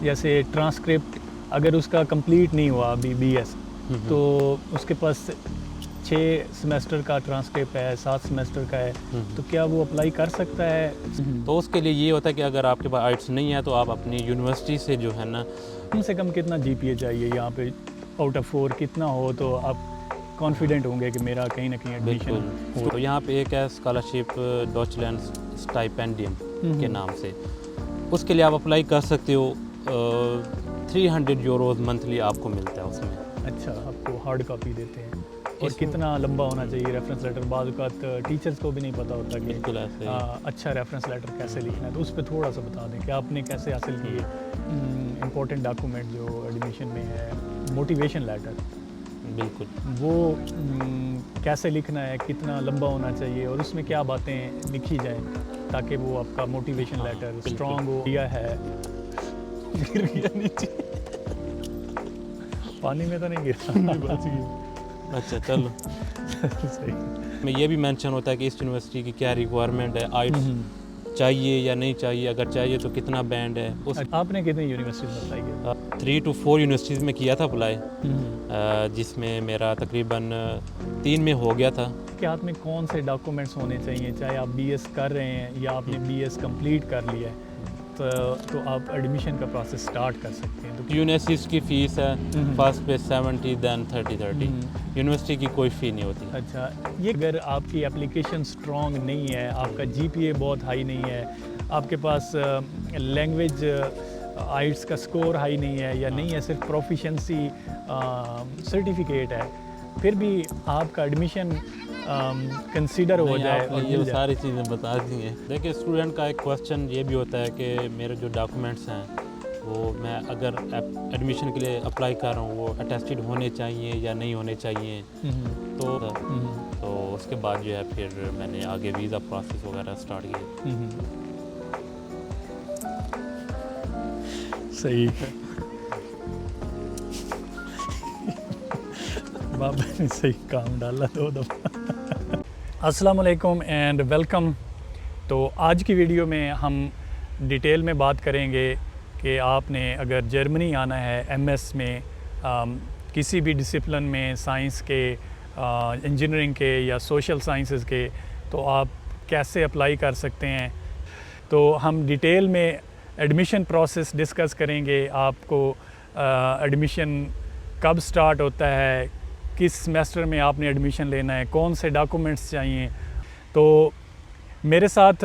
जैसे ट्रांसक्रिप्ट अगर उसका कंप्लीट नहीं हुआ अभी बीएस, तो उसके पास 6 सेमेस्टर का ट्रांसक्रिप्ट है, 7 सेमेस्टर का है, तो क्या वो अप्लाई कर सकता है? तो उसके लिए ये होता है कि अगर आपके पास आइट्स नहीं है तो आप अपनी यूनिवर्सिटी से जो है ना, कम से कम कितना जीपीए चाहिए यहाँ पे? आउट ऑफ 4 कितना हो तो आप कॉन्फिडेंट होंगे कि मेरा कहीं ना कहीं एडमिशन बिल्कुल, तो यहाँ पे एक है स्कॉलरशिप डॉचलैंड स्टाइपेंडियम के नाम से, उसके लिए आप अप्लाई कर सकते हो। 300 यूरोज़ मंथली आपको मिलता है उसमें। अच्छा, आपको हार्ड कॉपी देते हैं। और इसमें- कितना लंबा होना चाहिए रेफरेंस लेटर? बाद वक़्त टीचर्स को भी नहीं पता होता कि बिल्कुल ऐसे ही। अच्छा रेफरेंस लेटर कैसे लिखना है, तो उस पर थोड़ा सा बता दें कि आपने कैसे हासिल किए इम्पोर्टेंट डॉक्यूमेंट जो एडमिशन में है, मोटिवेशन लेटर, बिल्कुल वो कैसे लिखना है, कितना लंबा होना चाहिए और उसमें क्या बातें लिखी जाएं ताकि वो आपका मोटिवेशन लेटर बिल्कुल। स्ट्रॉन्ग हो। दिया है गिर गया नीचे, पानी में तो नहीं गिरा, बच गया। अच्छा चलो। सही। में ये भी मेंशन होता है कि इस यूनिवर्सिटी की क्या रिक्वायरमेंट है, आइट्स चाहिए या नहीं चाहिए, अगर चाहिए तो कितना बैंड है। उस आपने कितनी यूनिवर्सिटी में अप्लाई किया? 3 to 4 यूनिवर्सिटीज़ में किया था अप्लाई, जिसमें मेरा तकरीबन 3 में हो गया था। कि हाथ में कौन से डॉक्यूमेंट्स होने चाहिए, चाहे आप बीएस कर रहे हैं या आपने बीएस कंप्लीट कर लिया है, तो आप एडमिशन का प्रोसेस स्टार्ट कर सकते हैं। तो यूनिवर्सिटीज़ की फ़ीस है फर्स्ट पे 70 दैन 30। यूनिवर्सिटी की कोई फ़ी नहीं होती। अच्छा, ये अगर आपकी एप्लीकेशन स्ट्रॉन्ग नहीं है, आपका जीपीए बहुत हाई नहीं है, आपके पास लैंग्वेज आइट्स का स्कोर हाई नहीं है या नहीं है, सिर्फ प्रोफिशेंसी सर्टिफिकेट है, फिर भी आपका एडमिशन कंसीडर हो नहीं, जाए आपने और ये मिल जाए। सारी चीज़ें बता दी हैं। देखिए, स्टूडेंट का एक क्वेश्चन ये भी होता है कि मेरे जो डॉक्यूमेंट्स हैं वो मैं अगर एडमिशन के लिए अप्लाई कर रहा हूँ वो अटेस्टेड होने चाहिए या नहीं होने चाहिए। तो उसके बाद जो है फिर मैंने आगे वीज़ा प्रोसेस वगैरह स्टार्ट किया। सही। बाबा ने सही काम डाला 2 दफ़ा। अस्सलाम वालेकुम एंड वेलकम। तो आज की वीडियो में हम डिटेल में बात करेंगे कि आपने अगर जर्मनी आना है एमएस में, किसी भी डिसिप्लिन में, साइंस के, इंजीनियरिंग के या सोशल साइंसेस के, तो आप कैसे अप्लाई कर सकते हैं। तो हम डिटेल में एडमिशन प्रोसेस डिस्कस करेंगे। आपको एडमिशन कब स्टार्ट होता है, किस सेमेस्टर में आपने एडमिशन लेना है, कौन से डॉक्यूमेंट्स चाहिए। तो मेरे साथ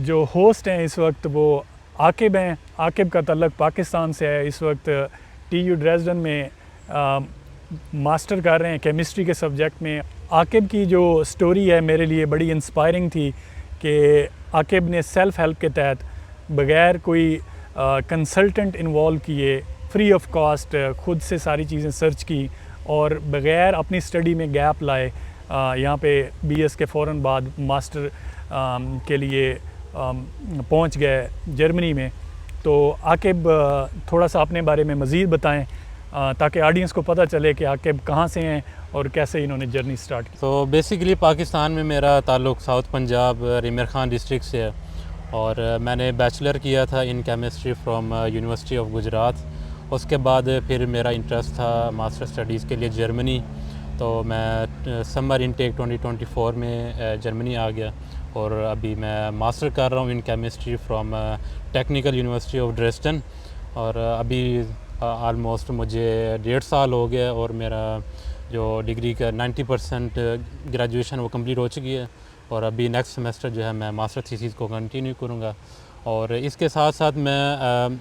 जो होस्ट हैं इस वक्त वो आकिब हैं। आकिब का तल्लक पाकिस्तान से है। इस वक्त टीयू ड्रेसडन में मास्टर कर रहे हैं केमिस्ट्री के सब्जेक्ट में। आकिब की जो स्टोरी है मेरे लिए बड़ी इंस्पायरिंग थी कि आकिब ने सेल्फ़ हेल्प के तहत बग़ैर कोई कंसल्टेंट इन्वॉल्व किए, फ्री ऑफ कॉस्ट ख़ुद से सारी चीज़ें सर्च की और बग़ैर अपनी स्टडी में गैप लाए यहाँ पे बीएस के फ़ौरन बाद मास्टर के लिए पहुँच गए जर्मनी में। तो आकिब थोड़ा सा अपने बारे में मज़ीद बताएं ताकि ऑडियंस को पता चले कि आकिब कहाँ से हैं और कैसे इन्होंने जर्नी स्टार्ट की। तो बेसिकली पाकिस्तान में मेरा ताल्लुक़ south Punjab reamer Khan district से है और मैंने बैचलर किया था in chemistry from university of Gujarat. उसके बाद फिर मेरा इंटरेस्ट था मास्टर स्टडीज़ के लिए जर्मनी, तो मैं समर इनटेक 2024 में जर्मनी आ गया और अभी मैं मास्टर कर रहा हूँ in chemistry from technical university of Dresden. और अभी आलमोस्ट मुझे 1.5 साल हो गया और मेरा जो डिग्री का 90% ग्रेजुएशन वो कंप्लीट हो चुकी है और अभी नेक्स्ट सेमेस्टर जो है मैं मास्टर थीसिस को कंटिन्यू करूँगा। और इसके साथ साथ मैं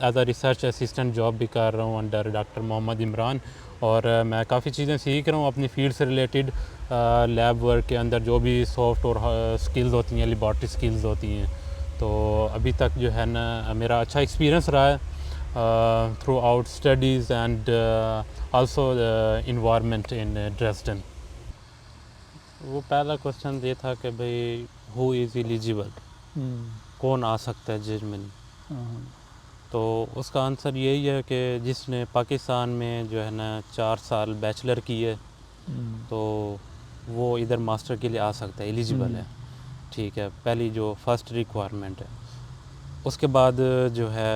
as a research assistant job भी कर रहा हूँ अंडर डॉक्टर मोहम्मद इमरान। और मैं काफ़ी चीज़ें सीख रहा हूँ अपनी फील्ड से रिलेटेड। लैब वर्क के अंदर जो भी सॉफ्ट और स्किल्स होती हैं, लेबॉरेटरी स्किल्स होती हैं, तो अभी तक जो है ना मेरा अच्छा एक्सपीरियंस रहा है through out studies and also environment in Dresden. वो पहला क्वेश्चन ये था कि भाई हु इज़ एलिजिबल, कौन आ सकता है जर्मनी। तो उसका आंसर यही है कि जिसने पाकिस्तान में जो है ना 4 साल बैचलर की है तो वो इधर मास्टर के लिए आ सकता है, एलिजिबल है। ठीक है, पहली जो फर्स्ट रिक्वायरमेंट है। उसके बाद जो है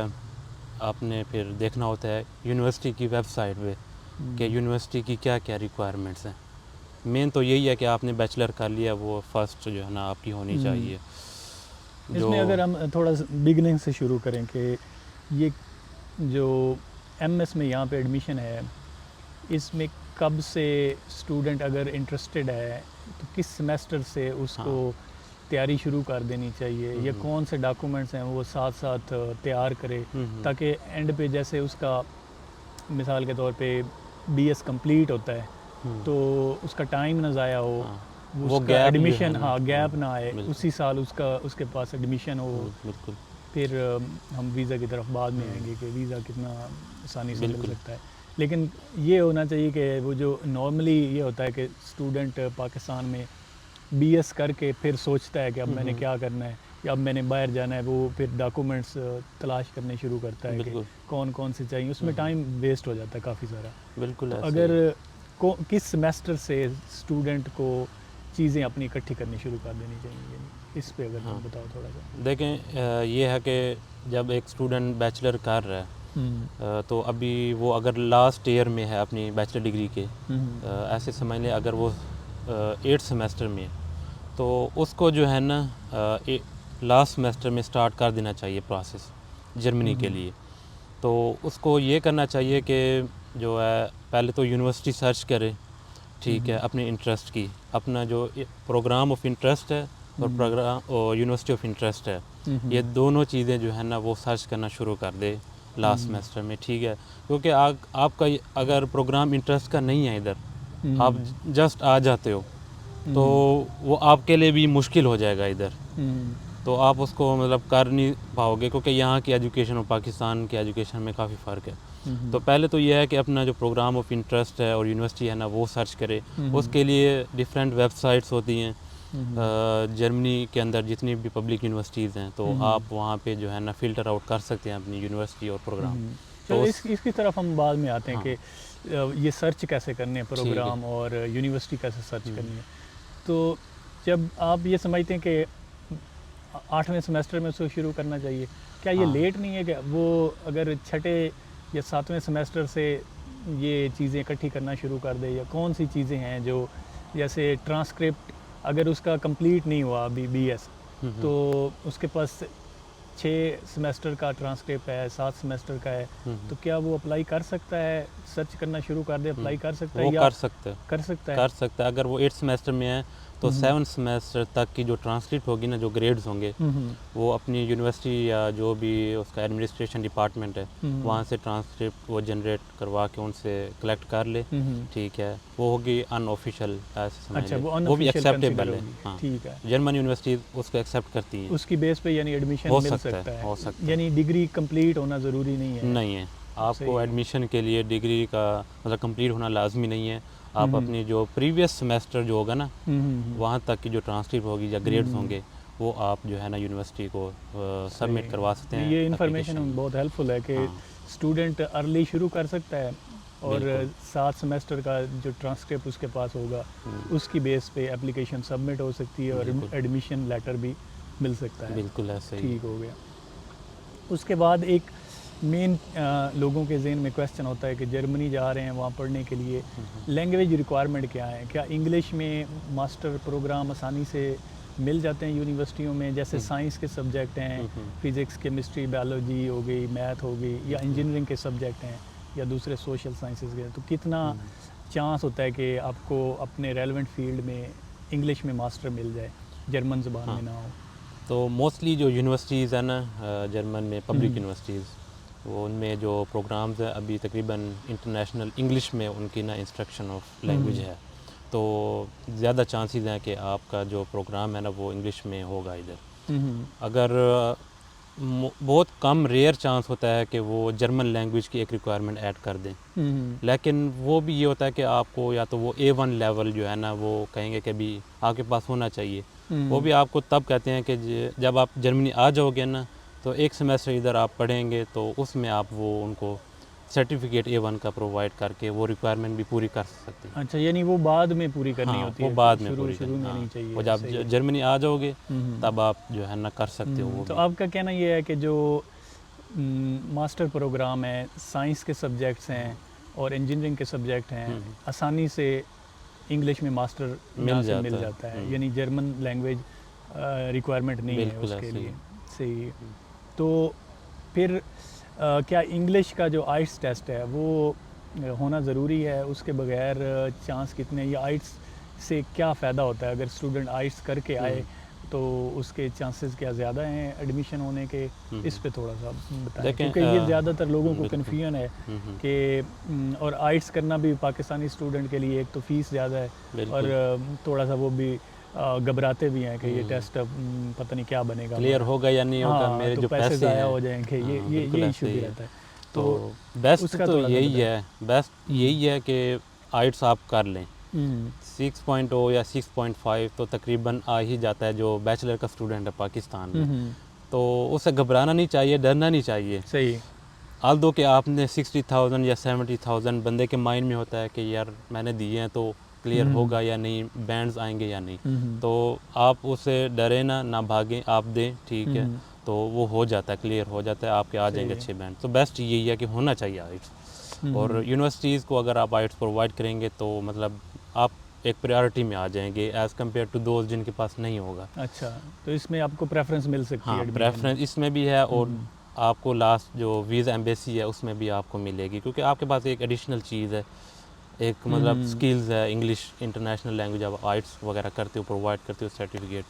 आपने फिर देखना होता है यूनिवर्सिटी की वेबसाइट पे कि यूनिवर्सिटी की क्या क्या रिक्वायरमेंट्स हैं। मेन तो यही है कि आपने बैचलर कर लिया, वो फर्स्ट जो है ना आपकी होनी चाहिए। इसमें अगर हम थोड़ा बिगनिंग से शुरू करें कि ये जो एमएस में यहाँ पे एडमिशन है, इसमें कब से स्टूडेंट अगर इंटरेस्टेड है तो किस सेमेस्टर से उसको तैयारी शुरू कर देनी चाहिए, या कौन से डॉक्यूमेंट्स हैं वो साथ साथ तैयार करे, ताकि एंड पे जैसे उसका मिसाल के तौर पे बीएस कंप्लीट होता है तो उसका टाइम ना ज़ाया हो, वो उसका गैप एडमिशन गैप ना आए, उसी साल उसके पास एडमिशन हो। बिल्कुल। फिर हम वीज़ा की तरफ बाद में आएंगे कि वीज़ा कितना आसानी से मिल सकता है। लेकिन ये होना चाहिए कि वो जो नॉर्मली ये होता है कि स्टूडेंट पाकिस्तान में बीएस करके फिर सोचता है कि अब मैंने क्या करना है या अब मैंने बाहर जाना है, वो फिर डॉक्यूमेंट्स तलाश करने शुरू करता है कि कौन कौन से चाहिए, उसमें टाइम वेस्ट हो जाता है काफ़ी सारा। बिल्कुल। तो अगर किस सेमेस्टर से स्टूडेंट को चीज़ें अपनी इकट्ठी करनी शुरू कर देनी चाहिए, इस पे अगर हम बताओ थोड़ा सा। देखें, ये है कि जब एक स्टूडेंट बैचलर कर रहा है तो अभी वो अगर लास्ट ईयर में है अपनी बैचलर डिग्री के, ऐसे समझ लें अगर वो 8th सेमेस्टर में है तो उसको जो है ना लास्ट सेमेस्टर में स्टार्ट कर देना चाहिए प्रोसेस जर्मनी के लिए। तो उसको ये करना चाहिए कि जो है पहले तो यूनिवर्सिटी सर्च करे, ठीक है, अपने इंटरेस्ट की, अपना जो प्रोग्राम ऑफ इंटरेस्ट है और प्रोग्राम और यूनिवर्सिटी ऑफ इंटरेस्ट है, ये दोनों चीज़ें जो है ना वो सर्च करना शुरू कर दे लास्ट सेमेस्टर में, ठीक है। क्योंकि आपका अगर प्रोग्राम इंटरेस्ट का नहीं है इधर, आप जस्ट आ जाते हो तो वो आपके लिए भी मुश्किल हो जाएगा इधर, तो आप उसको मतलब कर नहीं पाओगे, क्योंकि यहाँ की एजुकेशन और पाकिस्तान की एजुकेशन में काफ़ी फ़र्क है। तो पहले तो यह है कि अपना जो प्रोग्राम ऑफ इंटरेस्ट है और यूनिवर्सिटी है ना वो सर्च करे। उसके लिए डिफरेंट वेबसाइट्स होती हैं जर्मनी के अंदर जितनी भी पब्लिक यूनिवर्सिटीज़ हैं, तो आप वहाँ पे जो है ना फ़िल्टर आउट कर सकते हैं अपनी यूनिवर्सिटी और प्रोग्राम। तो इसकी तरफ हम बाद में आते हैं कि ये सर्च कैसे करने हैं प्रोग्राम और यूनिवर्सिटी कैसे सर्च करनी है। तो जब आप ये समझते हैं कि 8वें सेमेस्टर में उसको शुरू करना चाहिए, क्या ये लेट नहीं है कि वो अगर 6ठे या 7वें सेमेस्टर से ये चीज़ें इकट्ठी करना शुरू कर दे, या कौन सी चीज़ें हैं जो जैसे ट्रांसक्रिप्ट अगर उसका कंप्लीट नहीं हुआ अभी बीएस, तो उसके पास 6 सेमेस्टर का ट्रांसक्रिप्ट है, 7 सेमेस्टर का है, तो क्या वो अप्लाई कर सकता है, सर्च करना शुरू कर दे, अप्लाई कर सकता है? वो या कर सकते हैं, कर सकता है। अगर वो 8th सेमेस्टर में है तो 7th सेमेस्टर तक की जो ट्रांसक्रिप्ट होगी ना, जो ग्रेड्स होंगे, वो अपनी यूनिवर्सिटी या जो भी उसका एडमिनिस्ट्रेशन डिपार्टमेंट है वहाँ से ट्रांसक्रिप्ट वो जनरेट करवा के उनसे कलेक्ट कर ले, ठीक है। वो होगी अनऑफिशियल, ऐसे समझ ले, वो भी एक्सेप्टेबल है। हाँ, ठीक है। जर्मन यूनिवर्सिटी उसको एक्सेप्ट करती है, उसकी बेस पे यानी एडमिशन मिल सकता है। हो सकता है। यानी डिग्री कंप्लीट होना ज़रूरी नहीं है? नहीं है, आपको एडमिशन के लिए डिग्री का मतलब कंप्लीट होना लाजमी नहीं है। आप अपनी जो प्रीवियस सेमेस्टर जो होगा ना वहाँ तक की जो ट्रांसक्रिप्ट होगी या ग्रेड्स होंगे वो आप जो है ना यूनिवर्सिटी को सबमिट करवा सकते हैं। ये इन्फॉर्मेशन बहुत हेल्पफुल है कि स्टूडेंट अर्ली शुरू कर सकता है और 7 सेमेस्टर का जो ट्रांसक्रिप्ट उसके पास होगा उसकी बेस पे एप्लीकेशन सबमिट हो सकती है और एडमिशन लेटर भी मिल सकता है। बिल्कुल ऐसे ही। ठीक हो गया। उसके बाद एक मेन लोगों के ज़हन में क्वेश्चन होता है कि जर्मनी जा रहे हैं, वहाँ पढ़ने के लिए लैंग्वेज रिक्वायरमेंट क्या है? क्या इंग्लिश में मास्टर प्रोग्राम आसानी से मिल जाते हैं यूनिवर्सिटियों में? जैसे साइंस के सब्जेक्ट हैं, फिज़िक्स, केमिस्ट्री, बायोलॉजी हो गई, मैथ हो गई, या इंजीनियरिंग के सब्जेक्ट हैं या दूसरे सोशल साइंसेस के, तो कितना चांस होता है कि आपको अपने रेलेवेंट फील्ड में इंग्लिश में मास्टर मिल जाए, जर्मन ज़बान में ना हो? तो मोस्टली जो यूनिवर्सिटीज़ है ना जर्मन में पब्लिक यूनिवर्सिटीज़, वो उनमें जो प्रोग्राम्स हैं अभी तकरीबन इंटरनेशनल इंग्लिश में उनकी ना इंस्ट्रक्शन ऑफ लैंग्वेज है, तो ज़्यादा चांसेस हैं कि आपका जो प्रोग्राम है ना वो इंग्लिश में होगा इधर। अगर बहुत कम रेयर चांस होता है कि वो जर्मन लैंग्वेज की एक रिक्वायरमेंट ऐड कर दें, लेकिन वो भी ये होता है कि आपको या तो वो A1 लेवल जो है ना वो कहेंगे कि अभी आपके पास होना चाहिए। वो भी आपको तब कहते हैं कि जब आप जर्मनी आ जाओगे ना तो एक सेमेस्टर इधर आप पढ़ेंगे तो उसमें आप वो उनको सर्टिफिकेट A1 का प्रोवाइड करके वो रिक्वायरमेंट भी पूरी कर सकते हैं। अच्छा, यानी वो बाद में पूरी करनी होती है? वो बाद में पूरी शुरू में नहीं चाहिए। वो जब जर्मनी आ जाओगे तब आप जो है ना कर सकते हो। वो तो आपका कहना ये है कि जो मास्टर प्रोग्राम है, साइंस के सब्जेक्ट्स हैं और इंजीनियरिंग के सब्जेक्ट हैं, आसानी से इंग्लिश में मास्टर मिल जाता है, यानी जर्मन लैंग्वेज रिक्वायरमेंट नहीं है उसके लिए। सही। तो फिर क्या इंग्लिश का जो आइट्स टेस्ट है वो होना ज़रूरी है? उसके बगैर चांस कितने, या आइट्स से क्या फ़ायदा होता है? अगर स्टूडेंट आइट्स करके आए तो उसके चांसेस क्या ज़्यादा हैं एडमिशन होने के? इस पे थोड़ा सा बताएं, क्योंकि ये ज़्यादातर लोगों को कन्फ्यूजन है कि और आइट्स करना भी पाकिस्तानी स्टूडेंट के लिए एक तो फ़ीस ज़्यादा है और थोड़ा सा वो भी घबराते भी हैं कि ये टेस्ट पता नहीं क्या बनेगा, क्लियर होगा या नहीं होगा, मेरे तो जो पैसे ज़ाया हो जाएंगे, ये इशू भी रहता है। तो बेस्ट तो यही है, बेस्ट यही है कि आइट्स आप कर लें 6.0 या 6.5 तो तकरीबन आ ही जाता है जो बैचलर का स्टूडेंट है पाकिस्तान में। तो उसे घबराना नहीं चाहिए, डरना नहीं चाहिए। सही। आल दो कि आपने 60,000 या 70,000 बंदे के माइंड में होता है कि यार मैंने दिए हैं तो क्लियर होगा या नहीं, बैंड्स आएंगे या नहीं, तो आप उसे डरे ना भागें, आप दें, ठीक है, तो वो हो जाता है, क्लियर हो जाता है, आपके आ जाएंगे अच्छे बैंड। तो बेस्ट यही है कि होना चाहिए आइट्स। और यूनिवर्सिटीज़ को अगर आप आइट्स प्रोवाइड करेंगे तो मतलब आप एक प्रायोरिटी में आ जाएंगे एज़ कम्पेयर टू दोस्त जिनके पास नहीं होगा। अच्छा, तो इसमें आपको प्रेफरेंस मिल सकती है? हाँ, प्रेफरेंस इसमें भी है और आपको लास्ट जो वीज़ा एम्बेसी है उसमें भी आपको मिलेगी, क्योंकि आपके पास एक एडिशनल चीज़ है, एक मतलब स्किल्स है, इंग्लिश इंटरनेशनल लैंग्वेज आप आइट्स वगैरह करते हो, प्रोवाइड करते हो सर्टिफिकेट,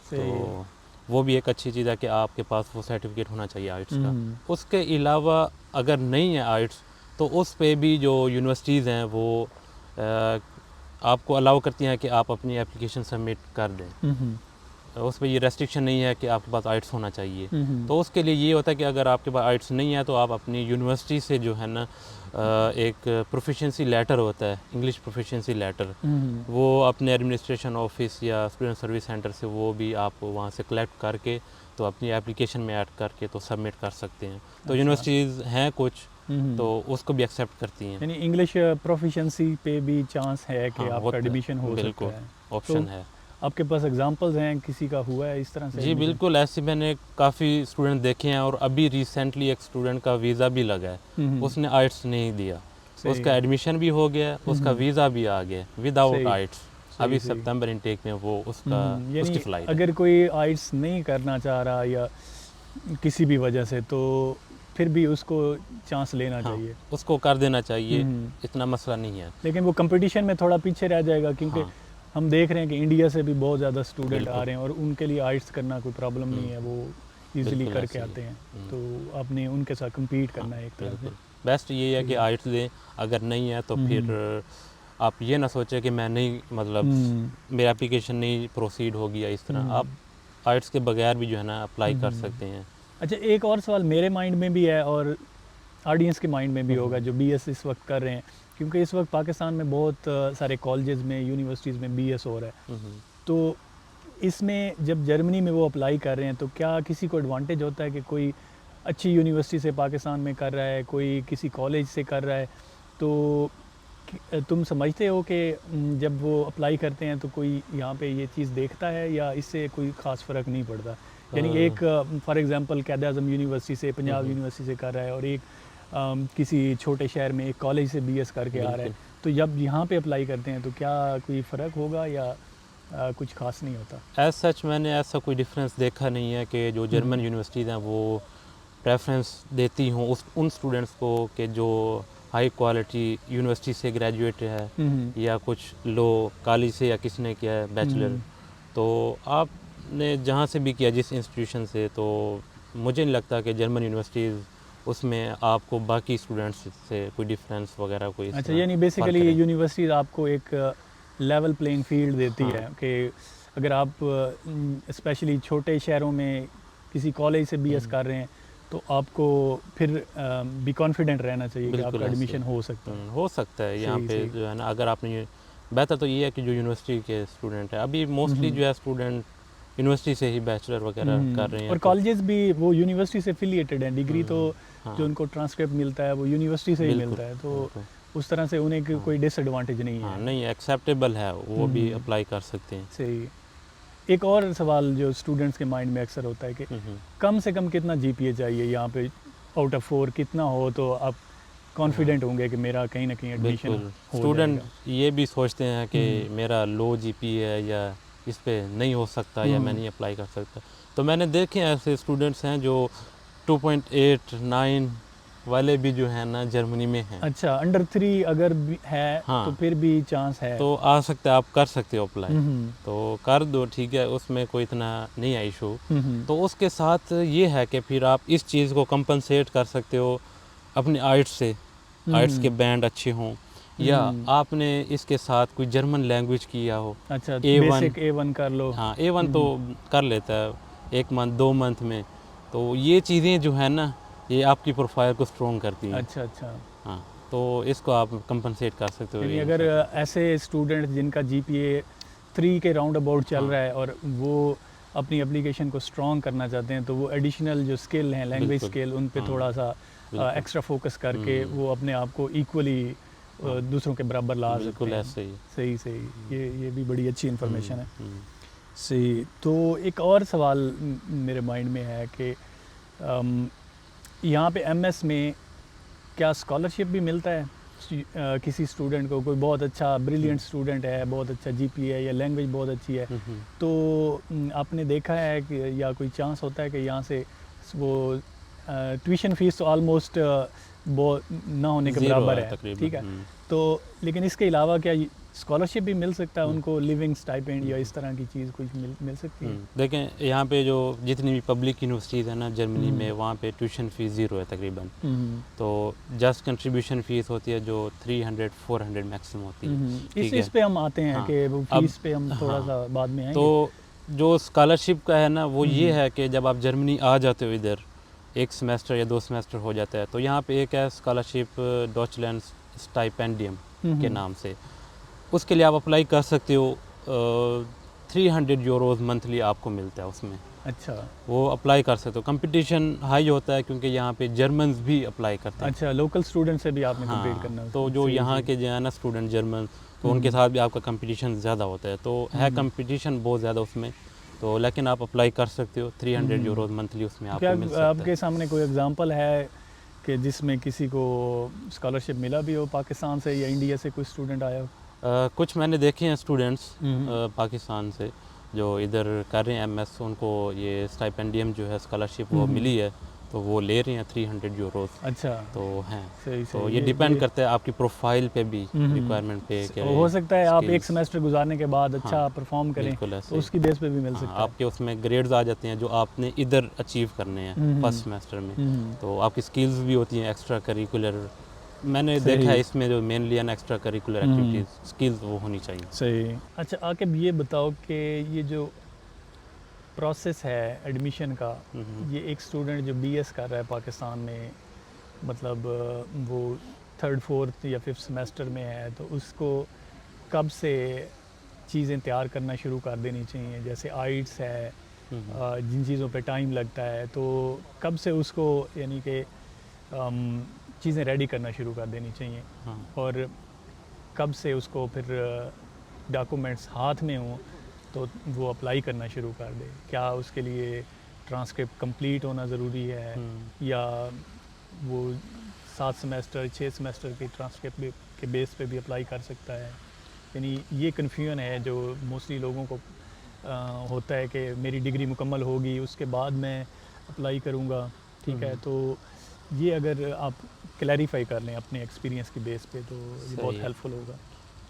तो वो भी एक अच्छी चीज़ है कि आपके पास वो सर्टिफिकेट होना चाहिए आइट्स का। उसके अलावा अगर नहीं है आइट्स तो उस पे भी जो यूनिवर्सिटीज़ हैं वो आपको अलाउ करती हैं कि आप अपनी एप्लीकेशन सबमिट कर दें। उस पर ये रेस्ट्रिक्शन नहीं है कि आपके पास आइट्स होना चाहिए। तो उसके लिए ये होता है कि अगर आपके पास आइट्स नहीं है तो आप अपनी यूनिवर्सिटी से जो है ना एक प्रोफिशिएंसी लेटर होता है, इंग्लिश प्रोफिशिएंसी लेटर, वो अपने एडमिनिस्ट्रेशन ऑफिस या स्टूडेंट सर्विस सेंटर से वो भी आप वहाँ से कलेक्ट करके तो अपनी एप्लीकेशन में ऐड करके तो सबमिट कर सकते हैं। तो यूनिवर्सिटीज़ हैं कुछ तो उसको भी एक्सेप्ट करती हैं। यानी इंग्लिश प्रोफिशिएंसी पे भी चांस है कि आपका एडमिशन हो सकता है, ऑप्शन है। आपके पास एग्जांपल्स हैं, किसी का हुआ है इस तरह से? जी बिल्कुल, ऐसे मैंने काफ़ी स्टूडेंट देखे हैं और अभी रिसेंटली एक स्टूडेंट का वीज़ा भी लगा है, उसने आइट्स नहीं दिया, उसका एडमिशन भी हो गया, उसका वीज़ा भी आ गया विदाउट आइट्स। अभी सितंबर इनटेक में वो उसकी फ्लाइट। अगर कोई आइट्स नहीं करना चाह रहा या किसी भी वजह से, तो फिर भी उसको चांस लेना चाहिए, उसको कर देना चाहिए, इतना मसला नहीं है। लेकिन वो कंपटीशन में थोड़ा पीछे रह जाएगा, क्योंकि हम देख रहे हैं कि इंडिया से भी बहुत ज़्यादा स्टूडेंट आ रहे हैं और उनके लिए आइट्स करना कोई प्रॉब्लम नहीं है, वो इजीली करके आते हैं, तो आपने उनके साथ compete करना है एक तरह से। बेस्ट ये है कि आइट्स दें, अगर नहीं है तो फिर आप ये ना सोचें कि मैं नहीं, मतलब मेरी एप्लीकेशन नहीं प्रोसीड होगी या इस तरह, आप आइट्स के बगैर भी जो है ना अप्लाई कर सकते हैं। अच्छा, एक और सवाल मेरे माइंड में भी है और ऑडियंस के माइंड में भी होगा जो BS इस वक्त कर रहे हैं, क्योंकि इस वक्त पाकिस्तान में बहुत सारे कॉलेजेस में, यूनिवर्सिटीज़ में BS हो रहा है, तो इसमें जब जर्मनी में वो अप्लाई कर रहे हैं तो क्या किसी को एडवांटेज होता है कि कोई अच्छी यूनिवर्सिटी से पाकिस्तान में कर रहा है, कोई किसी कॉलेज से कर रहा है, तो तुम समझते हो कि जब वो अप्लाई करते हैं तो कोई यहाँ पे ये चीज़ देखता है या इससे कोई ख़ास फ़र्क नहीं पड़ता? यानी एक फॉर एग्ज़ाम्पल क़ायद-ए-आज़म यूनिवर्सिटी से, पंजाब यूनिवर्सिटी से कर रहा है और एक किसी छोटे शहर में एक कॉलेज से BS करके आ रहा है, तो जब यहाँ पे अप्लाई करते हैं तो क्या कोई फ़र्क होगा या कुछ ख़ास नहीं होता? एज सच मैंने ऐसा कोई डिफरेंस देखा नहीं है कि जो जर्मन यूनिवर्सिटीज़ हैं वो प्रेफरेंस देती हूँ उन स्टूडेंट्स को कि जो हाई क्वालिटी यूनिवर्सिटी से ग्रेजुएट है या कुछ लो कॉलेज से या किसने किया है बैचलर, तो आपने जहाँ से भी किया जिस इंस्टीट्यूशन से, तो मुझे नहीं लगता कि जर्मन यूनिवर्सिटीज़ उसमें आपको बाकी स्टूडेंट्स से कोई डिफरेंस वगैरह कोई। अच्छा, यानी बेसिकली यूनिवर्सिटीज़ आपको एक लेवल प्लेइंग फील्ड देती है कि अगर आप स्पेशली छोटे शहरों में किसी कॉलेज से BS कर रहे हैं तो आपको फिर भी कॉन्फिडेंट रहना चाहिए कि आपका एडमिशन हो सकता है यहाँ पे जो है ना। अगर आपने बेहतर तो ये है कि जो यूनिवर्सिटी के स्टूडेंट है, अभी मोस्टली जो है स्टूडेंट यूनिवर्सिटी से ही बैचलर वगैरह कर रहे हैं, और कॉलेजेस भी वो यूनिवर्सिटी से एफिलिएटेड हैं, डिग्री तो जो उनको ट्रांसक्रिप्ट मिलता है वो यूनिवर्सिटी से ही मिलता है, तो उस तरह से उन्हें कोई डिसएडवांटेज नहीं है। नहीं, एक्सेप्टेबल है, वो भी अप्लाई कर सकते हैं। सही। एक और सवाल जो स्टूडेंट्स के माइंड में अक्सर होता है कि कम से कम कितना GPA चाहिए यहाँ पे आउट ऑफ 4 कितना हो तो आप कॉन्फिडेंट होंगे कि मेरा कहीं ना कहीं एडमिशन बिल्कुल। हो स्टूडेंट जाएगा? ये भी सोचते हैं कि मेरा लो जीपी है या इस पे नहीं हो सकता या मैं नहीं अप्लाई कर सकता। तो मैंने देखे हैं ऐसे स्टूडेंट्स हैं जो 2.8 9 वाले भी जो है ना जर्मनी में हैं। अच्छा, अंडर 3 अगर भी है तो हाँ, फिर भी चांस है। तो आ सकता है, आप कर सकते हो अप्लाई, हम्म तो कर दो, ठीक है, उसमें कोई इतना नहीं है इशू। हम्म तो उसके साथ ये है कि फिर आप इस चीज़ को कंपनसेट कर सकते हो अपने आइट्स से, आइट्स के बैंड अच्छे हों, या आपने इसके साथ कोई जर्मन लैंग्वेज किया हो। अच्छा, A1, बेसिक A1 कर लो। हाँ A1 तो कर लेता है 1 मंथ 2 मंथ में। तो ये चीज़ें जो है ना, ये आपकी प्रोफाइल को स्ट्रॉन्ग करती हैं। अच्छा अच्छा, हाँ, तो इसको आप कंपनसेट कर सकते हो यानी इन अगर सब चीज़ों ऐसे स्टूडेंट जिनका जीपीए 3 के राउंड अबाउट से। चल हाँ, रहा है और वो अपनी एप्लीकेशन को स्ट्रॉन्ग करना चाहते हैं, तो वो एडिशनल जो स्किल हैं, लैंग्वेज बिल्कुल। स्किल, उन पे हाँ, थोड़ा सा बिल्कुल। एक्स्ट्रा फोकस करके वो अपने आप को इक्वली हाँ, दूसरों के बराबर ला सकते बिल्कुल हैं। ऐसे ही। सही सही, ये भी बड़ी अच्छी इन्फॉर्मेशन है। हुँ। सही। तो एक और सवाल मेरे माइंड में है कि यहाँ पे एमएस में क्या स्कॉलरशिप भी मिलता है किसी स्टूडेंट को? कोई बहुत अच्छा ब्रिलियंट स्टूडेंट है, बहुत अच्छा जीपीए है या लैंग्वेज बहुत अच्छी है, तो आपने देखा है कि या कोई चांस होता है कि यहाँ से वो ट्यूशन फीस तो ऑलमोस्ट बहुत ना होने के ज़ीरो बराबर है है, तकरीबन। ठीक है, तो लेकिन इसके अलावा क्या स्कॉलरशिप भी मिल सकता है उनको, लिविंग स्टाइपेंड या इस तरह की चीज़ कुछ मिल सकती है? देखें, यहाँ पे जो जितनी भी पब्लिक यूनिवर्सिटीज़ है ना जर्मनी में, वहाँ पे ट्यूशन फ़ीस ज़ीरो है तकरीबन। तो जस्ट कंट्रीब्यूशन फ़ीस होती है जो 300-400 मैक्सिमम होती है, ठीक इस है। पे हम आते हैं हाँ, कि वो अब फीस पे हम थोड़ा हाँ, सा बाद में आएंगे। तो जो स्कॉलरशिप का है ना, वो ये है कि जब आप जर्मनी आ जाते हो इधर, 1 सेमेस्टर या 2 सेमेस्टर हो जाता है, तो यहाँ पे एक है स्कॉलरशिप डॉचलैंड स्टाइपेंडियम के नाम से। उसके लिए आप अप्लाई कर सकते हो। 300 यूरोज़ मंथली आपको मिलता है उसमें, अच्छा वो अप्लाई कर सकते हो। कंपटीशन हाई होता है क्योंकि यहाँ पे जर्मन्स भी अप्लाई करते हैं। अच्छा, लोकल स्टूडेंट से भी आपने कम्पीट हाँ, करना है तो उसमें? जो सही यहाँ सही। के जो है ना स्टूडेंट जर्मन, तो उनके साथ भी आपका कंपटीशन ज़्यादा होता है, तो है कंपटीशन बहुत ज़्यादा उसमें। तो लेकिन आप अप्लाई कर सकते हो, 300 यूरोज़ मंथली उसमें तो क्या आपको मिल सकता है। आपके सामने कोई एग्जांपल है कि जिसमें किसी को स्कॉलरशिप मिला भी हो पाकिस्तान से या इंडिया से कोई स्टूडेंट आया हो? कुछ मैंने देखे हैं स्टूडेंट्स पाकिस्तान से जो इधर कर रहे हैं एमएस, उनको ये स्टाइपेंडियम जो है स्कॉलरशिप वो मिली है, तो वो ले रहे हैं 300 यूरोज़। अच्छा, तो हैं, सही तो सही। ये डिपेंड करता है आपकी प्रोफाइल पे भी, रिक्वायरमेंट पे हो सकता है आप एक स्किल्स। सेमेस्टर गुजारने के बाद हाँ, अच्छा परफॉर्म करें बिल्कुल तो ऐसे ही। उसकी बेस पे भी मिल हाँ, सकता है। आपके उसमें ग्रेड्स आ जाते हैं जो आपने इधर अचीव करने हैं फर्स्ट सेमेस्टर में। तो आपकी स्किल्स भी होती हैं एक्स्ट्रा करिकुलर। मैंने देखा है सही इसमें जो मेनली है ना एक्स्ट्रा करिकुलर एक्टिविटीज़, स्किल्स वो होनी चाहिए। सही। अच्छा, आके ये बताओ कि ये जो प्रोसेस है एडमिशन का, ये एक स्टूडेंट जो बीएस कर रहा है पाकिस्तान में, मतलब वो थर्ड फोर्थ या फिफ्थ सेमेस्टर में है, तो उसको कब से चीज़ें तैयार करना शुरू कर देनी चाहिए? जैसे आइट्स है, जिन चीज़ों पे टाइम लगता है, तो कब से उसको यानी कि चीज़ें रेडी करना शुरू कर देनी चाहिए? हाँ, और कब से उसको फिर डॉक्यूमेंट्स हाथ में हों तो वो अप्लाई करना शुरू कर दे? क्या उसके लिए ट्रांसक्रिप्ट कंप्लीट होना ज़रूरी है, या वो 7 सेमेस्टर 6 सेमेस्टर की ट्रांसक्रिप्ट के बेस पे भी अप्लाई कर सकता है? यानी ये कन्फ्यूजन है जो मोस्टली लोगों को होता है कि मेरी डिग्री मुकम्मल होगी उसके बाद मैं अप्लाई करूँगा, ठीक है, तो ये अगर आप क्लैरिफाई कर लें अपने एक्सपीरियंस की बेस पे तो ये बहुत सही है। हेल्पफुल होगा।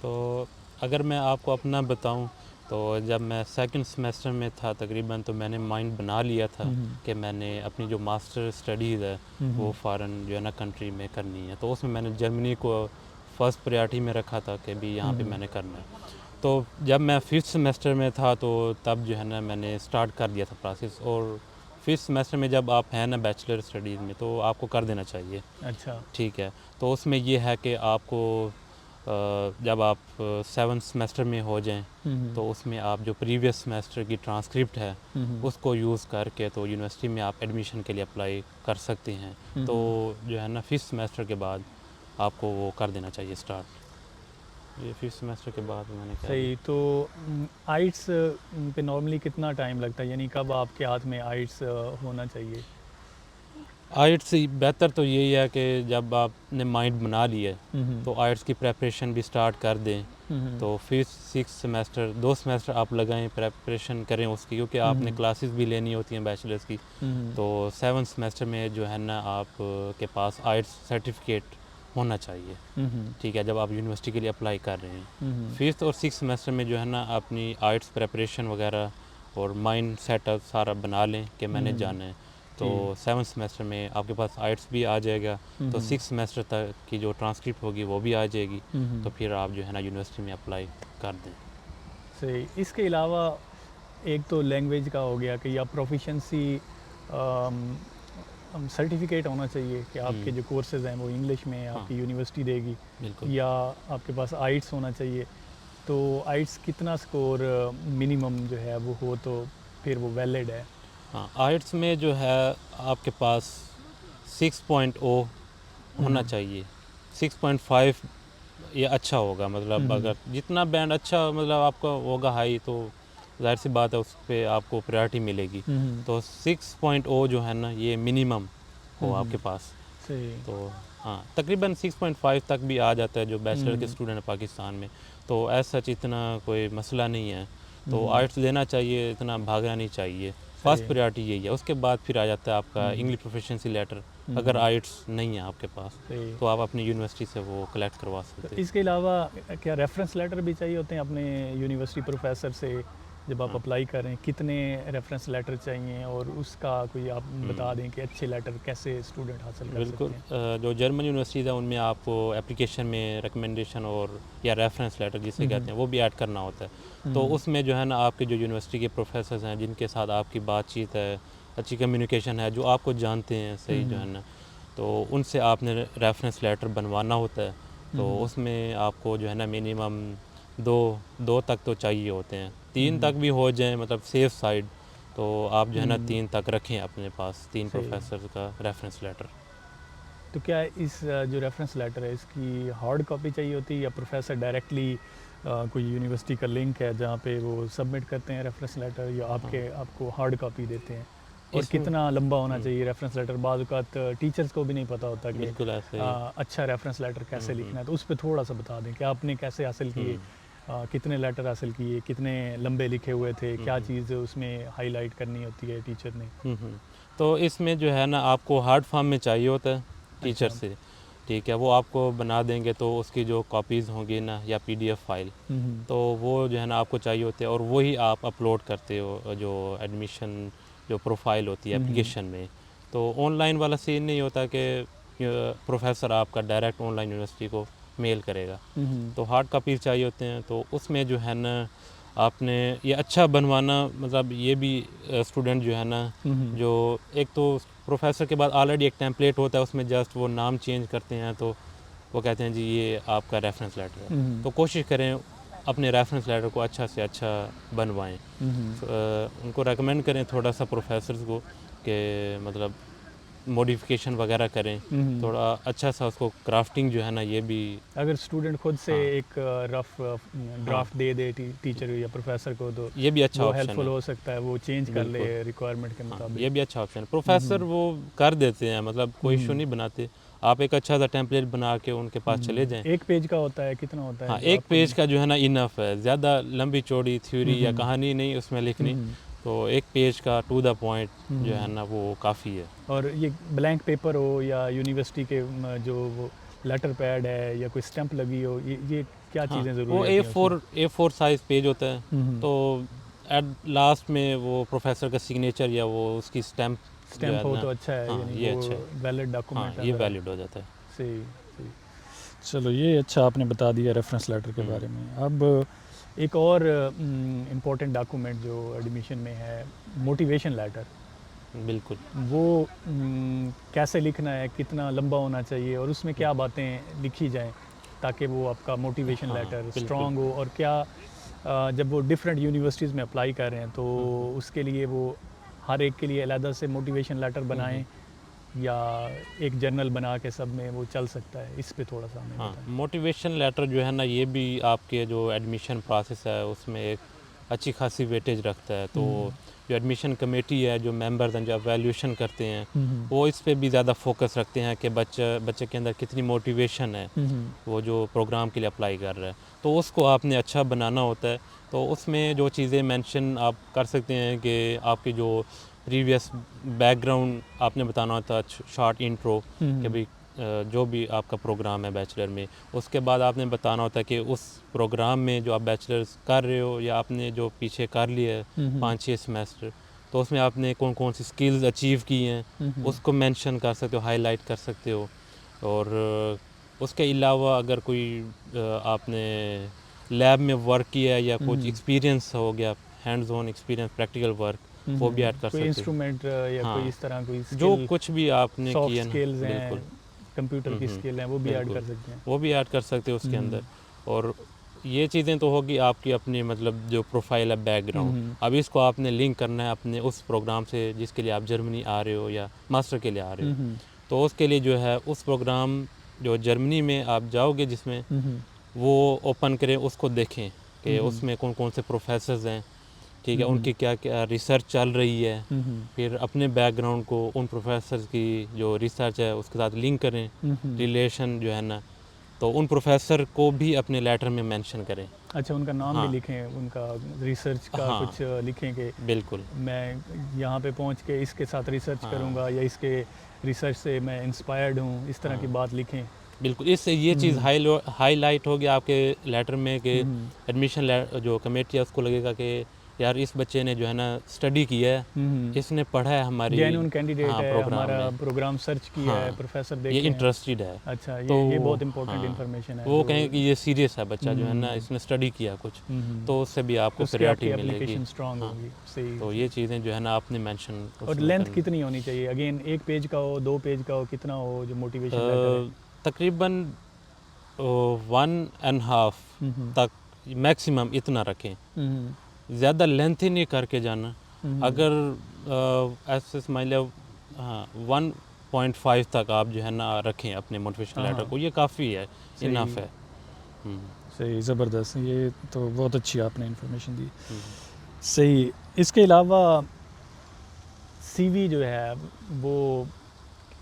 तो अगर मैं आपको अपना बताऊं, तो जब मैं सेकंड सेमेस्टर में था तकरीबन, तो मैंने माइंड बना लिया था कि मैंने अपनी जो मास्टर स्टडीज़ है वो फ़ॉरेन जो है ना कंट्री में करनी है। तो उसमें मैंने जर्मनी को फर्स्ट प्रायोरिटी में रखा था कि भी यहाँ पे मैंने करना है। तो जब मैं फिफ्थ सेमेस्टर में था तो तब जो है ना मैंने स्टार्ट कर दिया था प्रोसेस। और फिफ्थ सेमेस्टर में जब आप हैं ना बैचलर स्टडीज़ में, तो आपको कर देना चाहिए, अच्छा, ठीक है। तो उसमें ये है कि आपको जब आप 7th सेमेस्टर में हो जाएं, तो उसमें आप जो प्रीवियस सेमेस्टर की ट्रांसक्रिप्ट है उसको यूज़ करके तो यूनिवर्सिटी में आप एडमिशन के लिए अप्लाई कर सकते हैं। तो जो है ना 5th सेमेस्टर के बाद आपको वो कर देना चाहिए स्टार्ट। ये 5th सेमेस्टर के बाद मैंने क्या सही। तो आइट्स पे नॉर्मली कितना टाइम लगता है, यानी कब आपके हाथ में आइट्स होना चाहिए? आइट्स बेहतर तो यही है कि जब आपने माइंड बना लिया है तो आइट्स की प्रेपरेशन भी स्टार्ट कर दें। तो फिफ्थ सिक्स सेमेस्टर 2 सेमेस्टर आप लगाएं, प्रेपरेशन करें उसकी, क्योंकि आपने क्लासेस भी लेनी होती हैं बैचलर्स की। तो 7th सेमेस्टर में जो है ना आप के पास आइट्स सर्टिफिकेट होना चाहिए, ठीक है, जब आप यूनिवर्सिटी के लिए अप्लाई कर रहे हैं। 5th और 6th सेमेस्टर में जो है ना अपनी आइट्स प्रेपरेशन वगैरह और माइंड सेटअप सारा बना लें कि मैंने जाना है। तो 7th सेमेस्टर में आपके पास आइट्स भी आ जाएगा, तो 6th सेमेस्टर तक की जो ट्रांसक्रिप्ट होगी वो भी आ जाएगी। तो फिर आप जो है ना यूनिवर्सिटी में अप्लाई कर दें। सही। इसके अलावा एक तो लैंग्वेज का हो गया कि या प्रोफिशेंसी सर्टिफिकेट होना चाहिए कि आपके जो कोर्सेज़ हैं वो इंग्लिश में आपकी यूनिवर्सिटी देगी, बिल्कुल। या आपके पास आइट्स होना चाहिए। तो आइट्स कितना स्कोर मिनिमम जो है वो हो तो फिर वो वैलिड है? हाँ, आइट्स में जो है आपके पास 6.0 होना चाहिए। 6.5 ये अच्छा होगा, मतलब अगर जितना बैंड अच्छा मतलब आपका होगा हाई, तो जाहिर सी बात है उस पर आपको प्रायोरिटी मिलेगी। तो 6.0 जो है ना ये मिनिमम हो आपके पास। सही। तो हाँ, तकरीबन 6.5 तक भी आ जाता है जो बैचलर के स्टूडेंट हैं पाकिस्तान में। तो एज सच इतना कोई मसला नहीं है। तो आइट्स लेना चाहिए, इतना भागना नहीं चाहिए। फर्स्ट प्रायोरिटी यही है। उसके बाद फिर आ जाता है आपका इंग्लिश प्रोफिशिएंसी लेटर। अगर आइट्स नहीं है आपके पास तो आप अपनी यूनिवर्सिटी से वो कलेक्ट करवा सकते हैं। इसके अलावा क्या रेफरेंस लेटर भी चाहिए होते हैं अपने यूनिवर्सिटी प्रोफेसर से जब आप अप्लाई कर रहे हैं? कितने रेफरेंस लेटर चाहिए और उसका कोई आप बता दें कि अच्छे लेटर कैसे स्टूडेंट हासिल कर सकते हैं? बिल्कुल। जो जर्मन यूनिवर्सिटीज़ है उनमें आपको एप्लीकेशन में रिकमेंडेशन और या रेफरेंस लेटर जिसे कहते हैं वो भी ऐड करना होता है। तो उसमें जो है ना आपके जो यूनिवर्सिटी के प्रोफेसर हैं जिनके साथ आपकी बातचीत है, अच्छी कम्युनिकेशन है, जो आपको जानते हैं सही जो है ना, तो उनसे आपने रेफरेंस लेटर बनवाना होता है। तो उसमें आपको जो है ना मिनिमम दो तक तो चाहिए होते हैं। 3 तक भी हो जाए मतलब सेफ साइड, तो आप जो है ना 3 तक रखें अपने पास, 3 प्रोफेसर का रेफरेंस लेटर। तो क्या इस जो रेफरेंस लेटर है इसकी हार्ड कॉपी चाहिए होती है या प्रोफेसर डायरेक्टली कोई यूनिवर्सिटी का लिंक है जहाँ पे वो सबमिट करते हैं रेफरेंस लेटर, या आपको हार्ड कॉपी देते हैं? और कितना लंबा होना चाहिए रेफरेंस लेटर? बाद औक़ात टीचर्स को भी नहीं पता होता कि बिल्कुल ऐसे ही। अच्छा रेफरेंस लेटर कैसे लिखना है, तो उस पर थोड़ा सा बता दें कि आपने कैसे हासिल किए, कितने लेटर हासिल किए, कितने लंबे लिखे हुए थे, क्या चीज़ उसमें हाईलाइट करनी होती है टीचर ने? तो इसमें जो है ना आपको हार्ड फॉर्म में चाहिए होता है टीचर से, ठीक है, वो आपको बना देंगे। तो उसकी जो कॉपीज़ होंगी ना या PDF फाइल, तो वो जो है ना आपको चाहिए होते हैं और वही आप अपलोड करते हो जो एडमिशन जो प्रोफाइल होती है एप्लीकेशन में। तो ऑनलाइन वाला सीन नहीं होता कि प्रोफेसर आपका डायरेक्ट ऑनलाइन यूनिवर्सिटी को मेल करेगा। तो हार्ड कॉपीज चाहिए होते हैं। तो उसमें जो है ना आपने ये अच्छा बनवाना, मतलब ये भी स्टूडेंट जो है ना, जो एक तो प्रोफेसर के बाद ऑलरेडी एक टेम्पलेट होता है उसमें जस्ट वो नाम चेंज करते हैं, तो वो कहते हैं जी ये आपका रेफरेंस लेटर है। तो कोशिश करें अपने रेफरेंस लेटर को अच्छा से अच्छा बनवाएं। उनको रेकमेंड करें थोड़ा सा प्रोफेसर्स को कि मतलब मॉडिफिकेशन वगैरह करें, थोड़ा अच्छा सा उसको क्राफ्टिंग जो है ना ये भी। अगर स्टूडेंट खुद से एक रफ ड्राफ्ट दे दे टीचर या प्रोफेसर को तो ये भी अच्छा वो ऑप्शन हेल्पफुल है। हो सकता है, वो चेंज कर ले रिक्वायरमेंट के मुताबिक। ये भी अच्छा ऑप्शन है। प्रोफेसर वो कर देते हैं, मतलब कोई इशू नहीं बनाते। आप एक अच्छा सा टेम्पलेट बना के उनके पास चले जाएं। एक पेज का होता है, कितना होता है? हाँ, एक पेज का जो है ना इनफ है, ज़्यादा लंबी चौड़ी थ्योरी या कहानी नहीं उसमें लिखनी। तो एक पेज का टू द पॉइंट जो है ना वो काफ़ी है। और ये ब्लैंक पेपर हो या यूनिवर्सिटी के जो वो लेटर पैड है या कोई स्टैंप लगी हो, ये क्या चीज़ें ज़रूरी वो होती हैं? A4 साइज़ पेज होता है। तो एट लास्ट में वो प्रोफेसर का सिग्नेचर या वो उसकी स्टैंप हो तो अच्छा है, हाँ, यानी ये वो अच्छा है। वैलिड डॉक्यूमेंट है। ये वैलिड हो जाता है। सही सही। चलो, ये अच्छा आपने बता दिया रेफरेंस लेटर के बारे में। अब एक और इम्पोर्टेंट डॉक्यूमेंट जो एडमिशन में है, मोटिवेशन लेटर। बिल्कुल। वो कैसे लिखना है, कितना लंबा होना चाहिए और उसमें क्या बातें लिखी जाएं ताकि वो आपका मोटिवेशन लेटर स्ट्रॉन्ग हो? और क्या जब वो डिफरेंट यूनिवर्सिटीज़ में अप्लाई कर रहे हैं तो उसके लिए वो हर एक के लिए अलग से मोटिवेशन लेटर बनाएं या एक जर्नल बना के सब में वो चल सकता है? इस पे थोड़ा सा हमें बताएं। मोटिवेशन लेटर जो है ना ये भी आपके जो एडमिशन प्रोसेस है उसमें एक अच्छी खासी वेटेज रखता है। तो जो एडमिशन कमेटी है, जो मेंबर्स हैं, जो एवेल्यूशन करते हैं, वो इस पे भी ज़्यादा फोकस रखते हैं कि बच्चे के अंदर कितनी मोटिवेशन है, वो जो प्रोग्राम के लिए अप्लाई कर रहा है। तो उसको आपने अच्छा बनाना होता है। तो उसमें जो चीज़ें मेंशन आप कर सकते हैं कि आपकी जो प्रीवियस बैकग्राउंड आपने बताना होता है, शॉर्ट इंट्रो कि भाई जो भी आपका प्रोग्राम है बैचलर में, उसके बाद आपने बताना होता है कि उस प्रोग्राम में जो आप बैचलर्स कर रहे हो या आपने जो पीछे कर लिया है 5-6 सेमेस्टर, तो उसमें आपने कौन कौन सी स्किल्स अचीव की हैं उसको मेंशन कर सकते हो, हाईलाइट कर सकते हो। और उसके अलावा अगर कोई आपने लैब में वर्क किया है या कुछ एक्सपीरियंस हो गया, hands on experience, practical work, वो भी ऐड कर कोई सकते हो। इंस्ट्रूमेंट या हाँ, कोई इस तरह कोई जो स्किल, कुछ भी आपने सॉफ्ट किया ना, स्किल्स बिल्कुल हैं, कंप्यूटर की स्किल हैं, वो भी ऐड बिल्कुल, कर सकते हैं। वो भी ऐड कर सकते हो उसके अंदर। और ये चीज़ें तो होगी आपकी अपनी, मतलब जो प्रोफाइल है, बैकग्राउंड। अब इसको आपने लिंक करना है अपने उस प्रोग्राम से जिसके लिए आप जर्मनी आ रहे हो या मास्टर के लिए आ रहे हो। तो उसके लिए जो है उस प्रोग्राम जो जर्मनी में आप जाओगे जिसमें, वो ओपन करें, उसको देखें कि उसमें कौन कौन से प्रोफेसर्स हैं, ठीक है, उनकी क्या क्या रिसर्च चल रही है। फिर अपने बैकग्राउंड को उन प्रोफेसर्स की जो रिसर्च है उसके साथ लिंक करें, रिलेशन जो है ना, तो उन प्रोफेसर को भी अपने लेटर में मेंशन करें। अच्छा, उनका नाम हाँ, भी लिखें, उनका रिसर्च का हाँ, कुछ लिखें कि बिल्कुल, मैं यहाँ पे पहुँच के इसके साथ रिसर्च हाँ, करूँगा या इसके रिसर्च से मैं इंस्पायर्ड हूँ, इस तरह की हाँ, बात लिखें। बिल्कुल। इससे ये चीज़ हाईलाइट होगी आपके लेटर में कि एडमिशन जो कमेटी है उसको लगेगा कि यार इस बच्चे ने जो है ना स्टडी किया है, इसने पढ़ा है हमारी, जेन्युइन कैंडिडेट हाँ, है, प्रोग्राम हमारा में, प्रोग्राम सर्च किया है, हाँ, प्रोफेसर ये देखे हैं। इंटरेस्टेड है। अच्छा, तो ये बहुत इंपॉर्टेंट हाँ, इन्फॉर्मेशन है वो जो कहेंगे कि ये सीरियस है बच्चा, जो है ना इसने स्टडी किया कुछ, तो उससे भी आपको उसकी आपकी प्रायोरिटी मिलेगी। एप्लीकेशन स्ट्रांग हाँ, होगी। सही। तो ये चीज़ें जो है ना आपने मेंशन और उसमें लेंथ करनी। कितनी होनी चाहिए? अगेन 1 पेज का हो, 2 पेज का हो, कितना हो जो मोटिवेशन लेटर है? तकरीबन 1.5 तक मैक्सिमम इतना रखें, ज़्यादा लेंथ ही नहीं करके जाना। अगर ऐसे मान लो, हाँ, 1.5 तक आप जो है ना रखें अपने मोटिवेशन लेटर को, ये काफ़ी है, इनफ है। सही, ज़बरदस्त। ये तो बहुत अच्छी आपने इन्फॉर्मेशन दी। सही। इसके अलावा सीवी जो है वो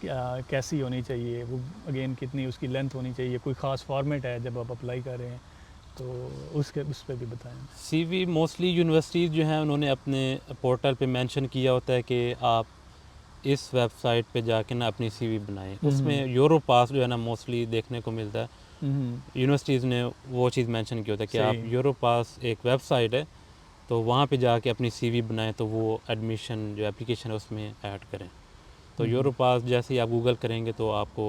कैसी होनी चाहिए? वो अगेन कितनी उसकी लेंथ होनी चाहिए? कोई ख़ास फॉर्मेट है जब आप अप्लाई कर रहे हैं तो उस पर भी बताएं। सीवी मोस्टली यूनिवर्सिटीज़ जो हैं उन्होंने अपने पोर्टल पे मेंशन किया होता है कि आप इस वेबसाइट पे जाके ना अपनी सीवी बनाएं। उसमें यूरोपास जो है ना मोस्टली देखने को मिलता है। यूनिवर्सिटीज़ ने वो चीज़ मेंशन किया होता है कि आप यूरोपास एक वेबसाइट है, तो वहाँ पे जाके अपनी सीवी बनाएं, तो वो एडमिशन जो एप्लीकेशन है उसमें ऐड करें। तो यूरोपास जैसे ही आप गूगल करेंगे तो आपको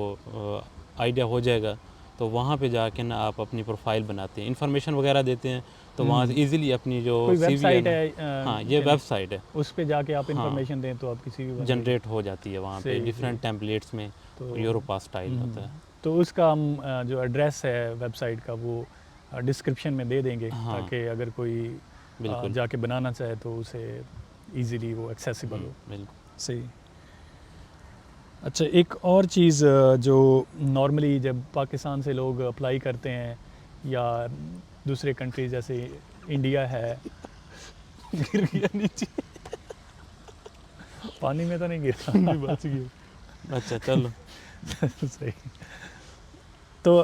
आइडिया हो जाएगा। तो वहाँ पे जाके ना आप अपनी प्रोफाइल बनाते हैं, इन्फॉर्मेशन वगैरह देते हैं, तो वहाँ से इजीली अपनी जो कोई सीवी है वेबसाइट ना, है हाँ, ये वेबसाइट है, उस पे जाके आप हाँ, इन्फॉर्मेशन दें तो आपकी सीवी बन जनरेट हो जाती है वहाँ पे सही, डिफरेंट टेम्पलेट्स में, तो यूरोपास स्टाइल होता है। तो उसका हम जो एड्रेस है वेबसाइट का वो डिस्क्रिप्शन में दे देंगे, हाँ, ताकि अगर कोई बिल्कुल, जाके बनाना चाहे तो उसे इजीली वो एक्सेसिबल हो। बिल्कुल। सही। अच्छा, एक और चीज़ जो नॉर्मली जब पाकिस्तान से लोग अप्लाई करते हैं या दूसरे कंट्री जैसे इंडिया है गिर गया नीचे पानी में तो नहीं गिरा बच गया। अच्छा, चलो। सही। तो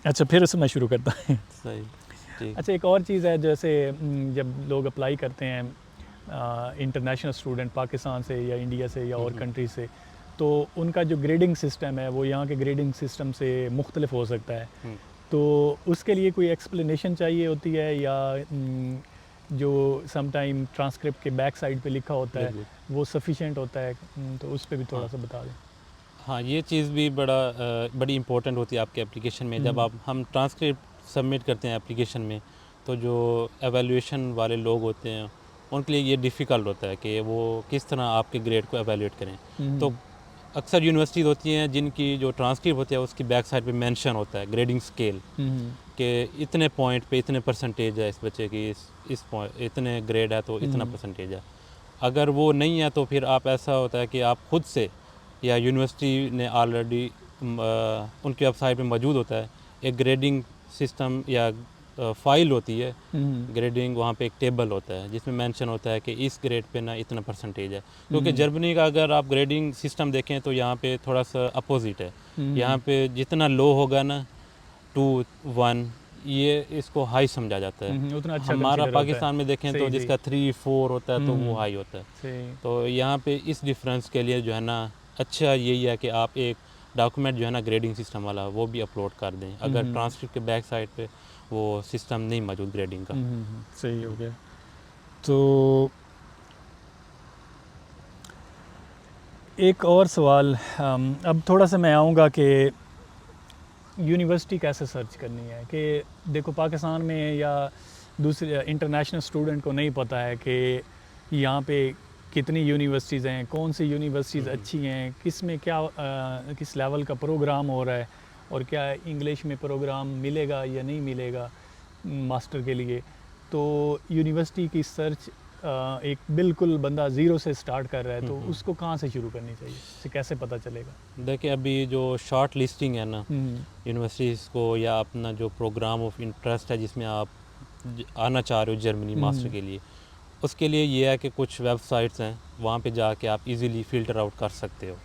अच्छा, फिर उससे मैं शुरू करता हूँ। सही, ठीक। अच्छा, एक और चीज़ है, जैसे जब लोग अप्लाई करते हैं इंटरनेशनल स्टूडेंट पाकिस्तान से या इंडिया से या और कंट्री से, तो उनका जो ग्रेडिंग सिस्टम है वो यहाँ के ग्रेडिंग सिस्टम से मुख्तलिफ हो सकता है। तो उसके लिए कोई एक्सप्लेनेशन चाहिए होती है या जो समटाइम ट्रांसक्रिप्ट के बैक साइड पे लिखा होता है वो सफिशिएंट होता है? तो उस पर भी थोड़ा सा बता दें। हाँ, ये चीज़ भी बड़ी इंपॉर्टेंट होती है आपके एप्लीकेशन में। जब हम ट्रांसक्रिप्ट सबमिट करते हैं एप्लीकेशन में, तो जो एवेल्यूएशन वाले लोग होते हैं उनके लिए ये डिफ़िकल्ट होता है कि वो किस तरह आपके ग्रेड को एवेल्यूएट करें। तो अक्सर यूनिवर्सिटीज़ होती हैं जिनकी जो ट्रांसक्रिप्ट होती है उसकी बैक साइड पे मेंशन होता है ग्रेडिंग स्केल, कि इतने पॉइंट पे इतने परसेंटेज है इस बच्चे की, इस पॉइंट इतने ग्रेड है तो इतना परसेंटेज है। अगर वो नहीं है तो फिर आप, ऐसा होता है कि आप खुद से या यूनिवर्सिटी ने ऑलरेडी उनकी वेबसाइट पे मौजूद होता है एक ग्रेडिंग सिस्टम या फाइल होती है ग्रेडिंग, वहाँ पे एक टेबल होता है जिसमें मेंशन होता है कि इस ग्रेड पे ना इतना परसेंटेज है। क्योंकि जर्मनी का अगर आप ग्रेडिंग सिस्टम देखें तो यहाँ पे थोड़ा सा अपोजिट है। यहाँ पे जितना लो होगा ना 2 1 ये इसको हाई समझा जाता है। उतना अच्छा हमारा consider होता है। पाकिस्तान में देखें तो सही, जिसका 3 4 होता है तो वो हाई होता है। सही। तो यहाँ पे इस डिफरेंस के लिए जो है ना अच्छा यही है कि आप एक डॉक्यूमेंट जो है ना ग्रेडिंग सिस्टम वाला वो भी अपलोड कर दें, अगर ट्रांसक्रिप्ट के बैक साइड पे वो सिस्टम नहीं मौजूद ग्रेडिंग का। सही हो गया। तो एक और सवाल, अब थोड़ा सा मैं आऊँगा कि यूनिवर्सिटी कैसे सर्च करनी है। कि देखो पाकिस्तान में या दूसरे इंटरनेशनल स्टूडेंट को नहीं पता है कि यहाँ पे कितनी यूनिवर्सिटीज़ हैं, कौन सी यूनिवर्सिटीज़ अच्छी हैं, किस में क्या किस लेवल का प्रोग्राम हो रहा है, और क्या इंग्लिश में प्रोग्राम मिलेगा या नहीं मिलेगा मास्टर के लिए। तो यूनिवर्सिटी की सर्च एक बिल्कुल बंदा ज़ीरो से स्टार्ट कर रहा है, तो उसको कहाँ से शुरू करनी चाहिए, उसे कैसे पता चलेगा? देखिए अभी जो शॉर्ट लिस्टिंग है ना यूनिवर्सिटीज़ को, या अपना जो प्रोग्राम ऑफ इंटरेस्ट है जिसमें आप आना चाह रहे हो जर्मनी मास्टर के लिए, उसके लिए ये है कि कुछ वेबसाइट्स हैं वहाँ पे जाके आप इजीली फ़िल्टर आउट कर सकते हो।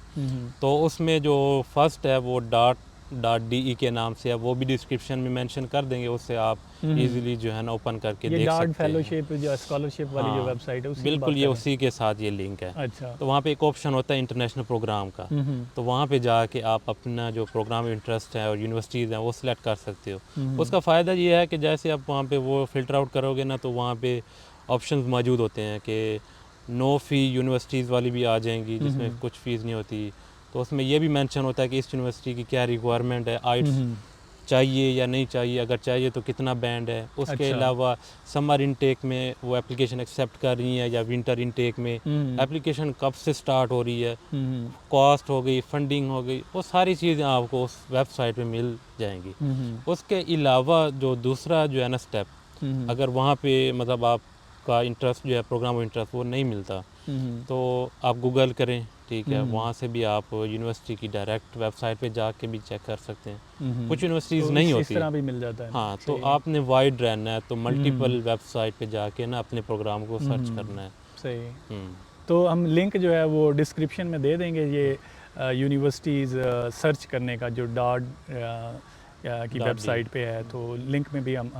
तो उसमें जो फर्स्ट है वो .de के नाम से है, वो भी डिस्क्रिप्शन में मेंशन कर देंगे, उससे आप इजीली जो है ना ओपन करके देख सकते हैं। फेलोशिप जो स्कॉलरशिप वाली जो वेबसाइट है, बिल्कुल ये उसी के साथ ये लिंक है। अच्छा। तो वहाँ पे एक ऑप्शन होता है इंटरनेशनल प्रोग्राम का, तो वहाँ पे जाके आप अपना जो प्रोग्राम इंटरेस्ट है और यूनिवर्सिटीज़ हैं वो सिलेक्ट कर सकते हो। उसका फ़ायदा ये है कि जैसे आप वहाँ पे वो फ़िल्टर आउट करोगे ना, तो वहाँ पे ऑप्शंस मौजूद होते हैं कि नो फ़ी यूनिवर्सिटीज़ वाली भी आ जाएंगी जिसमें कुछ फ़ीस नहीं होती। तो उसमें ये भी मेंशन होता है कि इस यूनिवर्सिटी की क्या रिक्वायरमेंट है, आइट्स चाहिए या नहीं चाहिए, अगर चाहिए तो कितना बैंड है। उसके अलावा समर इनटेक में वो एप्लीकेशन एक्सेप्ट कर रही है या विंटर इनटेक में एप्लीकेशन कब से स्टार्ट हो रही है, कॉस्ट हो गई, फंडिंग हो गई, वो सारी चीज़ें आपको उस वेबसाइट पे मिल जाएंगी। उसके अलावा जो दूसरा जो है ना स्टेप, अगर वहाँ पे मतलब आपका इंटरेस्ट जो है प्रोग्राम इंटरेस्ट वो नहीं मिलता, तो आप गूगल करें, ठीक है, वहाँ से भी आप यूनिवर्सिटी की डायरेक्ट वेबसाइट पे जाके भी चेक कर सकते हैं। कुछ यूनिवर्सिटीज़ नहीं होती, इस तरह भी मिल जाता है। हाँ, तो आपने वाइड रहना है, तो मल्टीपल वेबसाइट पे जाके ना अपने प्रोग्राम को सर्च करना है। सही। तो हम लिंक जो है वो डिस्क्रिप्शन में दे देंगे, ये यूनिवर्सिटीज़ सर्च करने का जो की वेबसाइट पे है, तो लिंक में भी हम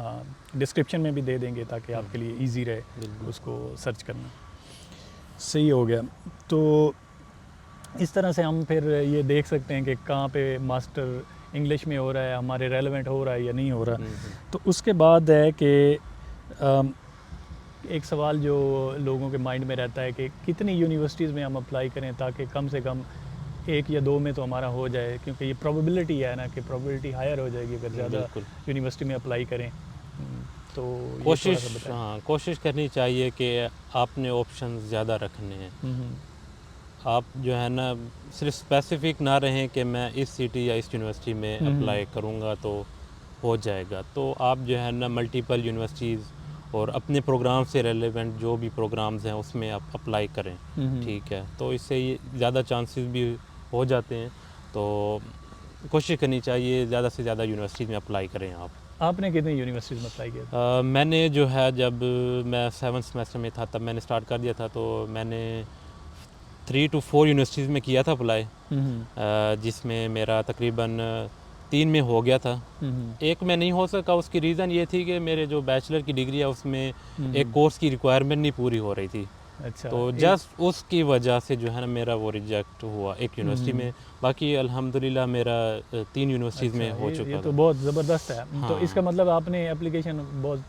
डिस्क्रिप्शन में भी दे देंगे ताकि आपके लिए इजी रहे उसको सर्च करना। सही हो गया। तो इस तरह से हम फिर ये देख सकते हैं कि कहाँ पे मास्टर इंग्लिश में हो रहा है, हमारे रेलेवेंट हो रहा है या नहीं हो रहा। तो उसके बाद है कि एक सवाल जो लोगों के माइंड में रहता है कि कितनी यूनिवर्सिटीज़ में हम अप्लाई करें ताकि कम से कम 1 या 2 में तो हमारा हो जाए, क्योंकि ये प्रोबेबिलिटी है ना कि प्रोबेबिलिटी हायर हो जाएगी अगर ज़्यादा यूनिवर्सिटी में अप्लाई करें। तो कोशिश करनी चाहिए कि आपने ऑप्शन ज़्यादा रखने हैं। आप जो है ना सिर्फ स्पेसिफिक ना रहें कि मैं इस सिटी या इस यूनिवर्सिटी में अप्लाई करूँगा तो हो जाएगा। तो आप जो है ना मल्टीपल यूनिवर्सिटीज़ और अपने प्रोग्राम से रेलेवेंट जो भी प्रोग्राम्स हैं उसमें आप अप्लाई करें, ठीक है। तो इससे ज़्यादा चांसेस भी हो जाते हैं। तो कोशिश करनी चाहिए ज़्यादा से ज़्यादा यूनिवर्सिटीज़ में अप्लाई करें आप। आपने कितनी यूनिवर्सिटीज़ में अप्लाई किया? मैंने जो है जब मैं 7th सेमेस्टर में था तब मैंने स्टार्ट कर दिया था, तो मैंने 3 to 4 यूनिवर्सिटीज़ में किया था अप्लाई, जिसमें मेरा तकरीबन 3 में हो गया था। एक में नहीं हो सका, उसकी रीज़न ये थी कि मेरे जो बैचलर की डिग्री है उसमें एक कोर्स की रिक्वायरमेंट नहीं पूरी हो रही थी। अच्छा। तो जस्ट उसकी वजह से जो है ना मेरा वो रिजेक्ट हुआ एक यूनिवर्सिटी में। बाकी अल्हम्दुलिल्लाह मेरा 3 यूनिवर्सिटीज़ में हो चुका ये तो बहुत ज़बरदस्त है। हाँ। तो इसका मतलब आपने एप्लीकेशन बहुत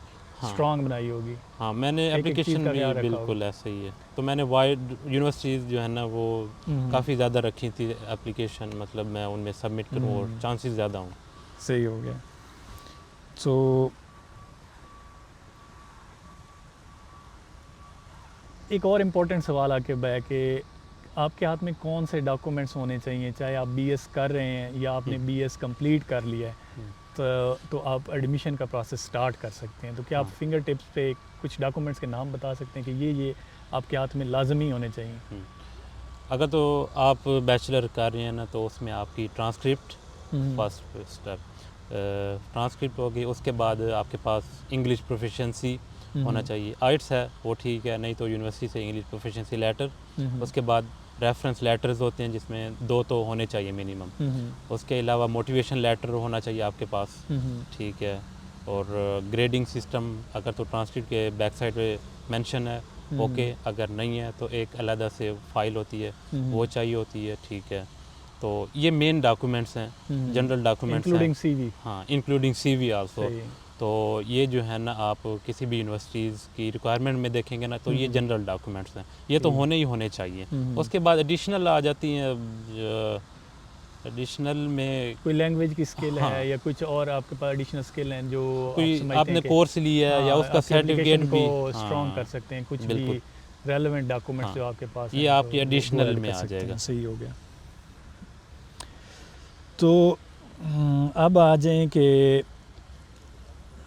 स्ट्रॉन्ग बनाई होगी। हाँ, मैंने एप्लीकेशन भी बिल्कुल ऐसे ही है। तो मैंने वाइड यूनिवर्सिटीज़ जो है ना वो काफ़ी ज़्यादा रखी थी एप्लीकेशन, मतलब मैं उनमें सबमिट करूँ और चांसेस ज़्यादा हों। सही हो गया। तो एक और इम्पोर्टेंट सवाल आके है कि आपके हाथ में कौन से डॉक्यूमेंट्स होने चाहिए, चाहे आप बीएस कर रहे हैं या आपने बीएस कंप्लीट कर लिया है, तो आप एडमिशन का प्रोसेस स्टार्ट कर सकते हैं। तो क्या आप फिंगर टिप्स पे कुछ डॉक्यूमेंट्स के नाम बता सकते हैं कि ये आपके हाथ में लाजमी होने चाहिए? अगर तो आप बैचलर कर रहे हैं ना, तो उसमें आपकी ट्रांसक्रिप्ट फर्स्ट स्टेप, ट्रांसक्रिप्ट होगी, उसके बाद आपके पास इंग्लिश प्रोफिशेंसी होना चाहिए। आइट्स है वो ठीक है, नहीं तो यूनिवर्सिटी से इंग्लिश प्रोफिशेंसी लेटर। उसके बाद रेफरेंस लेटर्स होते हैं जिसमें 2 तो होने चाहिए मिनिमम। उसके अलावा मोटिवेशन लेटर होना चाहिए आपके पास, ठीक है। और ग्रेडिंग सिस्टम अगर तो ट्रांसक्रिप्ट के बैक साइड पे मेंशन है, ओके। अगर नहीं है तो एक अलग से फाइल होती है वो चाहिए होती है, ठीक है। तो ये मेन डॉक्यूमेंट्स हैं, जनरल डॉक्यूमेंट्स हैं, इंक्लूडिंग सीवी। हाँ, इंक्लूडिंग सीवी आल्सो। तो ये जो है ना, आप किसी भी यूनिवर्सिटीज़ की रिक्वायरमेंट में देखेंगे ना, तो ये जनरल डॉक्यूमेंट्स हैं, ये तो होने ही होने चाहिए। उसके बाद एडिशनल आ जाती हैं। एडिशनल में कोई लैंग्वेज की स्किल हाँ, है या कुछ और आपके पास एडिशनल स्किल हैं जो कोई समझते आपने हैं कि कोर्स लिया है या हाँ, उसका आपकी सर्टिफिकेट application भी को स्ट्रॉन्ग कर हाँ, सकते हैं, कुछ बिल्कुल। भी रेलेवेंट डॉक्यूमेंट्स हाँ, जो आपके पास ये हैं, आपकी तो वो एडिशनल add में कर आ सकते हैं। जाएगा। सही हो गया। तो अब आ जाएं कि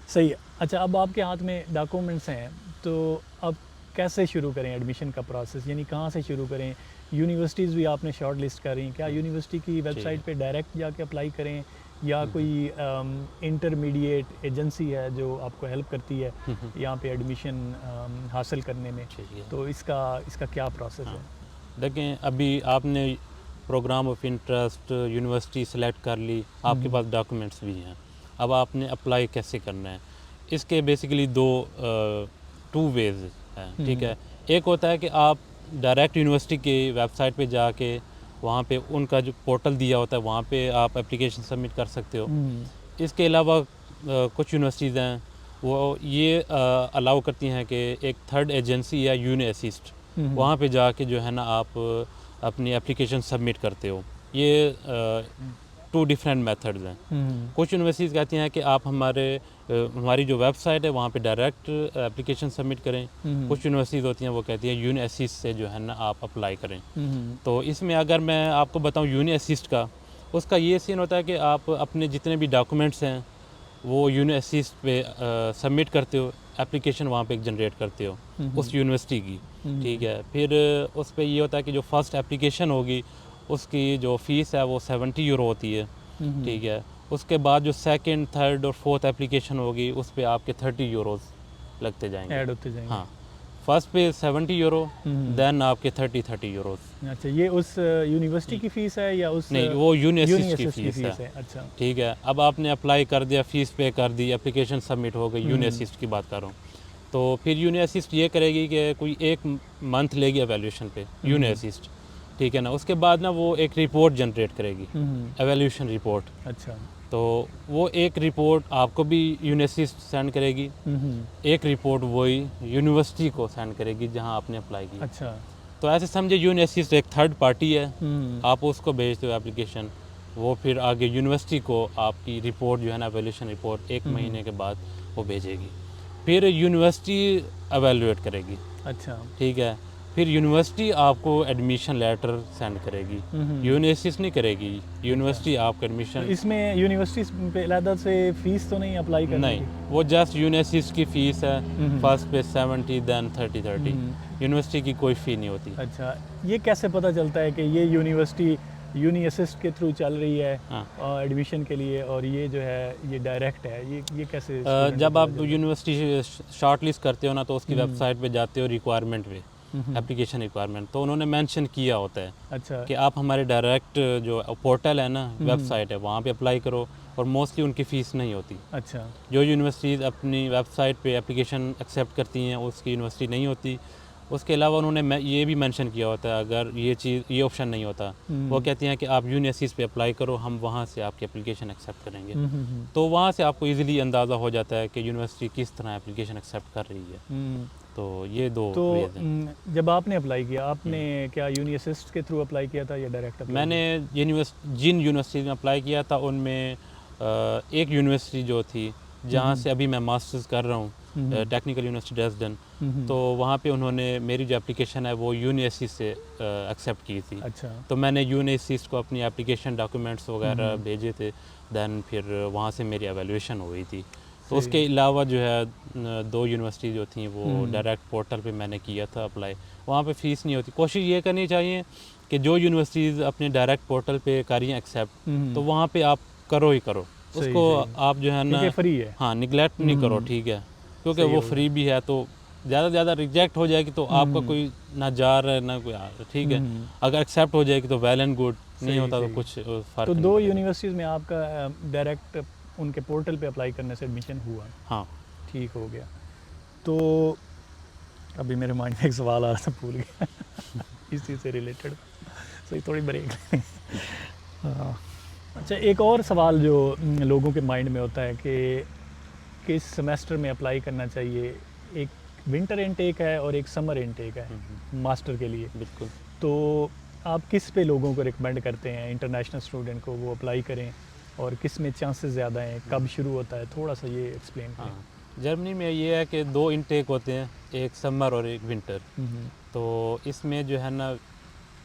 सही। अच्छा, अब आपके हाथ में डॉक्यूमेंट्स हैं, तो अब कैसे शुरू करें एडमिशन का प्रोसेस, यानी कहाँ से शुरू करें? यूनिवर्सिटीज़ भी आपने शॉर्ट लिस्ट करी, क्या यूनिवर्सिटी की वेबसाइट पे डायरेक्ट जाके अप्लाई करें या कोई इंटरमीडिएट एजेंसी है जो आपको हेल्प करती है यहाँ पे एडमिशन हासिल करने में? तो इसका क्या प्रोसेस है? देखें, अभी आपने program of interest university select कर ली, आपके पास डॉक्यूमेंट्स भी हैं, अब आपने अप्लाई कैसे करना है? इसके बेसिकली टू वेज हैं, ठीक है। एक होता है कि आप डायरेक्ट यूनिवर्सिटी की वेबसाइट पे जाके वहाँ पे उनका जो पोर्टल दिया होता है वहाँ पे आप एप्लीकेशन सबमिट कर सकते हो। इसके अलावा कुछ यूनिवर्सिटीज़ हैं वो ये अलाउ करती हैं कि एक थर्ड एजेंसी या यूनि असिस्ट वहाँ पे जाके जो है ना आप अपनी एप्लीकेशन सबमिट करते हो। ये 2 डिफरेंट मेथड्स हैं। कुछ यूनिवर्सिटीज़ कहती हैं कि आप हमारी जो वेबसाइट है वहाँ पे डायरेक्ट एप्लीकेशन सबमिट करें। कुछ यूनिवर्सिटीज़ होती हैं वो कहती हैं यूनि असिस्ट से जो है ना आप अप्लाई करें। तो इसमें अगर मैं आपको बताऊँ यूनि असिस्ट का, उसका ये सीन होता है कि आप अपने जितने भी डॉक्यूमेंट्स हैं वो यूनि असिस्ट पे सबमिट करते हो, एप्लीकेशन वहाँ पे जनरेट करते हो उस यूनिवर्सिटी की, ठीक है। फिर उस पर ये होता है कि जो फर्स्ट एप्लीकेशन होगी उसकी जो फ़ीस है वो 70 यूरो होती है, ठीक है। उसके बाद जो सेकंड, थर्ड और फोर्थ एप्लीकेशन होगी उस पर आपके 30 यूरोज़ लगते जाएंगे, ऐड होते जाएंगे। हाँ, फर्स्ट पे 70 यूरो, देन आपके 30 यूरोज़। अच्छा, ये उस यूनिवर्सिटी की फ़ीस है या उस नहीं, वो यूनि असिस्ट की यूनिवर्सिटी फ़ीस है। अच्छा, ठीक है। अब आपने अप्लाई कर दिया, फ़ीस पे कर दी, एप्लीकेशन सबमिट हो गई, यूनि असिस्ट की बात कर रहा हूँ। तो फिर यूनि असिस्ट ये करेगी कि कोई 1 मंथ लेगी एवेल्यूशन पे, यूनि असिस्ट, ठीक है ना। उसके बाद ना वो एक रिपोर्ट जनरेट करेगी, एवेल्यूशन रिपोर्ट। अच्छा, तो वो एक रिपोर्ट आपको भी यूनि असिस्ट सेंड करेगी, एक रिपोर्ट वही यूनिवर्सिटी को सेंड करेगी जहाँ आपने अप्लाई किया। अच्छा, तो ऐसे समझे यूनि असिस्ट एक थर्ड पार्टी है, आप उसको भेजते हो एप्लीकेशन, वो फिर आगे यूनिवर्सिटी को आपकी रिपोर्ट जो है ना एवेल्यूशन रिपोर्ट 1 महीने के बाद वो भेजेगी। फिर यूनिवर्सिटी एवेल्यूएट करेगी, अच्छा, ठीक है। फिर यूनिवर्सिटी आपको एडमिशन लेटर सेंड करेगी, यूनि असिस्ट नहीं करेगी, यूनिवर्सिटी आपको एडमिशन। इसमें यूनिवर्सिटी पे अलग से फ़ीस तो नहीं अप्लाई करने नहीं, वो जस्ट यूनि असिस्ट की फ़ीस है, फर्स्ट पे 70 देन 30। यूनिवर्सिटी की कोई फ़ी नहीं होती। अच्छा, ये कैसे पता चलता है कि ये यूनिवर्सिटी यूनि असिस्ट के थ्रू चल रही है एडमिशन के लिए और ये जो है ये डायरेक्ट है? ये कैसे जब आप यूनिवर्सिटी शॉर्ट लिस्ट करते हो ना तो उसकी वेबसाइट पे जाते हो, रिक्वायरमेंट पे, एप्लीकेशन रिक्वायरमेंट, तो उन्होंने मेंशन किया होता है अच्छा, कि आप हमारे डायरेक्ट जो पोर्टल है ना, वेबसाइट है, वहाँ पे अप्लाई करो, और मोस्टली उनकी फ़ीस नहीं होती। अच्छा, जो यूनिवर्सिटीज़ अपनी वेबसाइट पे एप्लीकेशन एक्सेप्ट करती हैं उसकी यूनिवर्सिटी नहीं होती। उसके अलावा उन्होंने ये भी मेंशन किया होता है, अगर ये ऑप्शन नहीं होता, वो कहती हैं कि आप यूनि असिस्ट पे अप्लाई करो, हम वहाँ से आपकी एप्लीकेशन एक्सेप्ट करेंगे। तो वहाँ से आपको इजीली अंदाज़ा हो जाता है कि यूनिवर्सिटी किस तरह एप्लीकेशन एक्सेप्ट कर रही है। तो ये 2 वेज हैं। जब आपने अप्लाई किया, आपने क्या यूनि असिस्ट के थ्रू अप्लाई किया था या डायरेक्ट अप्लाई? मैंने जिन यूनिवर्सिटी में अप्लाई किया था उनमें एक यूनिवर्सिटी जो थी जहाँ से अभी मैं मास्टर्स कर रहा हूँ, टेक्निकल यूनिवर्सिटी ड्रेसडन, तो वहाँ पे उन्होंने मेरी जो एप्लीकेशन है वो यूनि असिस्ट से एक्सेप्ट की थी। अच्छा, तो मैंने यूनि असिस्ट को अपनी एप्लीकेशन डॉक्यूमेंट्स वगैरह भेजे थे, देन फिर वहाँ से मेरी एवेल्यूएशन हुई थी। तो उसके अलावा जो है 2 यूनिवर्सिटी जो थी वो डायरेक्ट पोर्टल पे मैंने किया था अप्लाई, वहाँ पे फ़ीस नहीं होती। कोशिश ये करनी चाहिए कि जो यूनिवर्सिटीज़ अपने डायरेक्ट पोर्टल पे करें एक्सेप्ट, तो वहाँ पे आप करो ही करो, सही, उसको सही। आप जो है ना क्योंकि फ्री है। हाँ निगलेक्ट नहीं करो, ठीक है, क्योंकि सही वो हो फ्री भी है, तो ज़्यादा से ज़्यादा रिजेक्ट हो जाएगी तो आपका कोई ना जा रहा है ना कोई आ रहा है, ठीक है। अगर एक्सेप्ट हो जाएगी तो वेल एंड गुड, नहीं सही, होता तो सही। कुछ फ़र्क तो नहीं 2 पड़ेगा। यूनिवर्सिटीज़ में आपका डायरेक्ट उनके पोर्टल पे अप्लाई करने से एडमिशन हुआ, हाँ ठीक हो गया। तो अभी मेरे माइंड में एक सवाल आ रहा था, भूल गया इसी से रिलेटेड, सही थोड़ी ब्रेक हाँ। अच्छा, एक और सवाल जो लोगों के माइंड में होता है कि किस सेमेस्टर में अप्लाई करना चाहिए। एक विंटर इनटेक है और एक समर इनटेक है मास्टर के लिए। बिल्कुल। तो आप किस पे लोगों को रिकमेंड करते हैं इंटरनेशनल स्टूडेंट को वो अप्लाई करें, और किस में चांसेस ज़्यादा हैं, कब शुरू होता है, थोड़ा सा ये एक्सप्लेन करें। हाँ, जर्मनी में ये है कि 2 इनटेक होते हैं, एक समर और एक विंटर। हम्म, तो इसमें जो है ना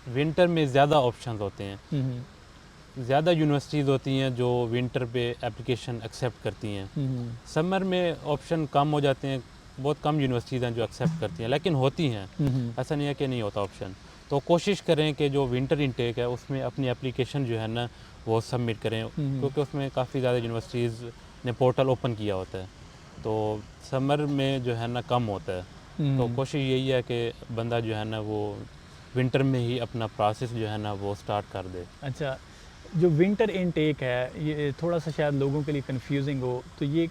विंटर में ज़्यादा ऑप्शंस होते हैं, हम्म, ज़्यादा यूनिवर्सिटीज़ होती हैं जो विंटर पे एप्लीकेशन एक्सेप्ट करती हैं। हम्म, समर में ऑप्शन कम हो जाते हैं, बहुत कम यूनिवर्सिटीज़ हैं जो एक्सेप्ट करती हैं, लेकिन होती हैं, हम्म, ऐसा नहीं है कि नहीं होता ऑप्शन। तो कोशिश करें कि जो विंटर इनटेक है उसमें अपनी एप्लीकेशन जो है ना वो सबमिट करें, क्योंकि उसमें काफ़ी ज़्यादा यूनिवर्सिटीज़ ने पोर्टल ओपन किया होता है। तो समर में जो है ना कम होता है, तो कोशिश यही है कि बंदा जो है ना वो विंटर में ही अपना प्रोसेस जो है ना वो स्टार्ट कर दे। अच्छा, जो विंटर इनटेक है ये थोड़ा सा शायद लोगों के लिए कंफ्यूजिंग हो, तो ये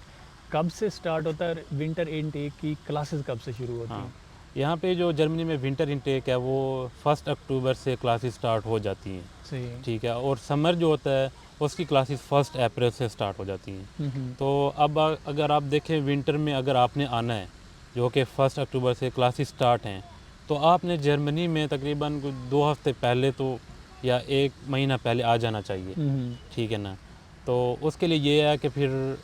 कब से स्टार्ट होता है, विंटर इनटेक की क्लासेस कब से शुरू होती हाँ, हैं? यहाँ पे जो जर्मनी में विंटर इनटेक है वो 1 अक्टूबर से क्लासेस स्टार्ट हो जाती हैं, सही। ठीक है, और समर जो होता है उसकी क्लासेस 1 अप्रैल से स्टार्ट हो जाती हैं। हम्म, तो अब अगर आप देखें विंटर में अगर आपने आना है, जो कि 1 अक्टूबर से क्लासेस स्टार्ट हैं, तो आपने जर्मनी में तकरीबन कुछ 2 हफ्ते पहले तो या 1 महीना पहले आ जाना चाहिए, हम्म, ठीक है ना। तो उसके लिए ये है कि फिर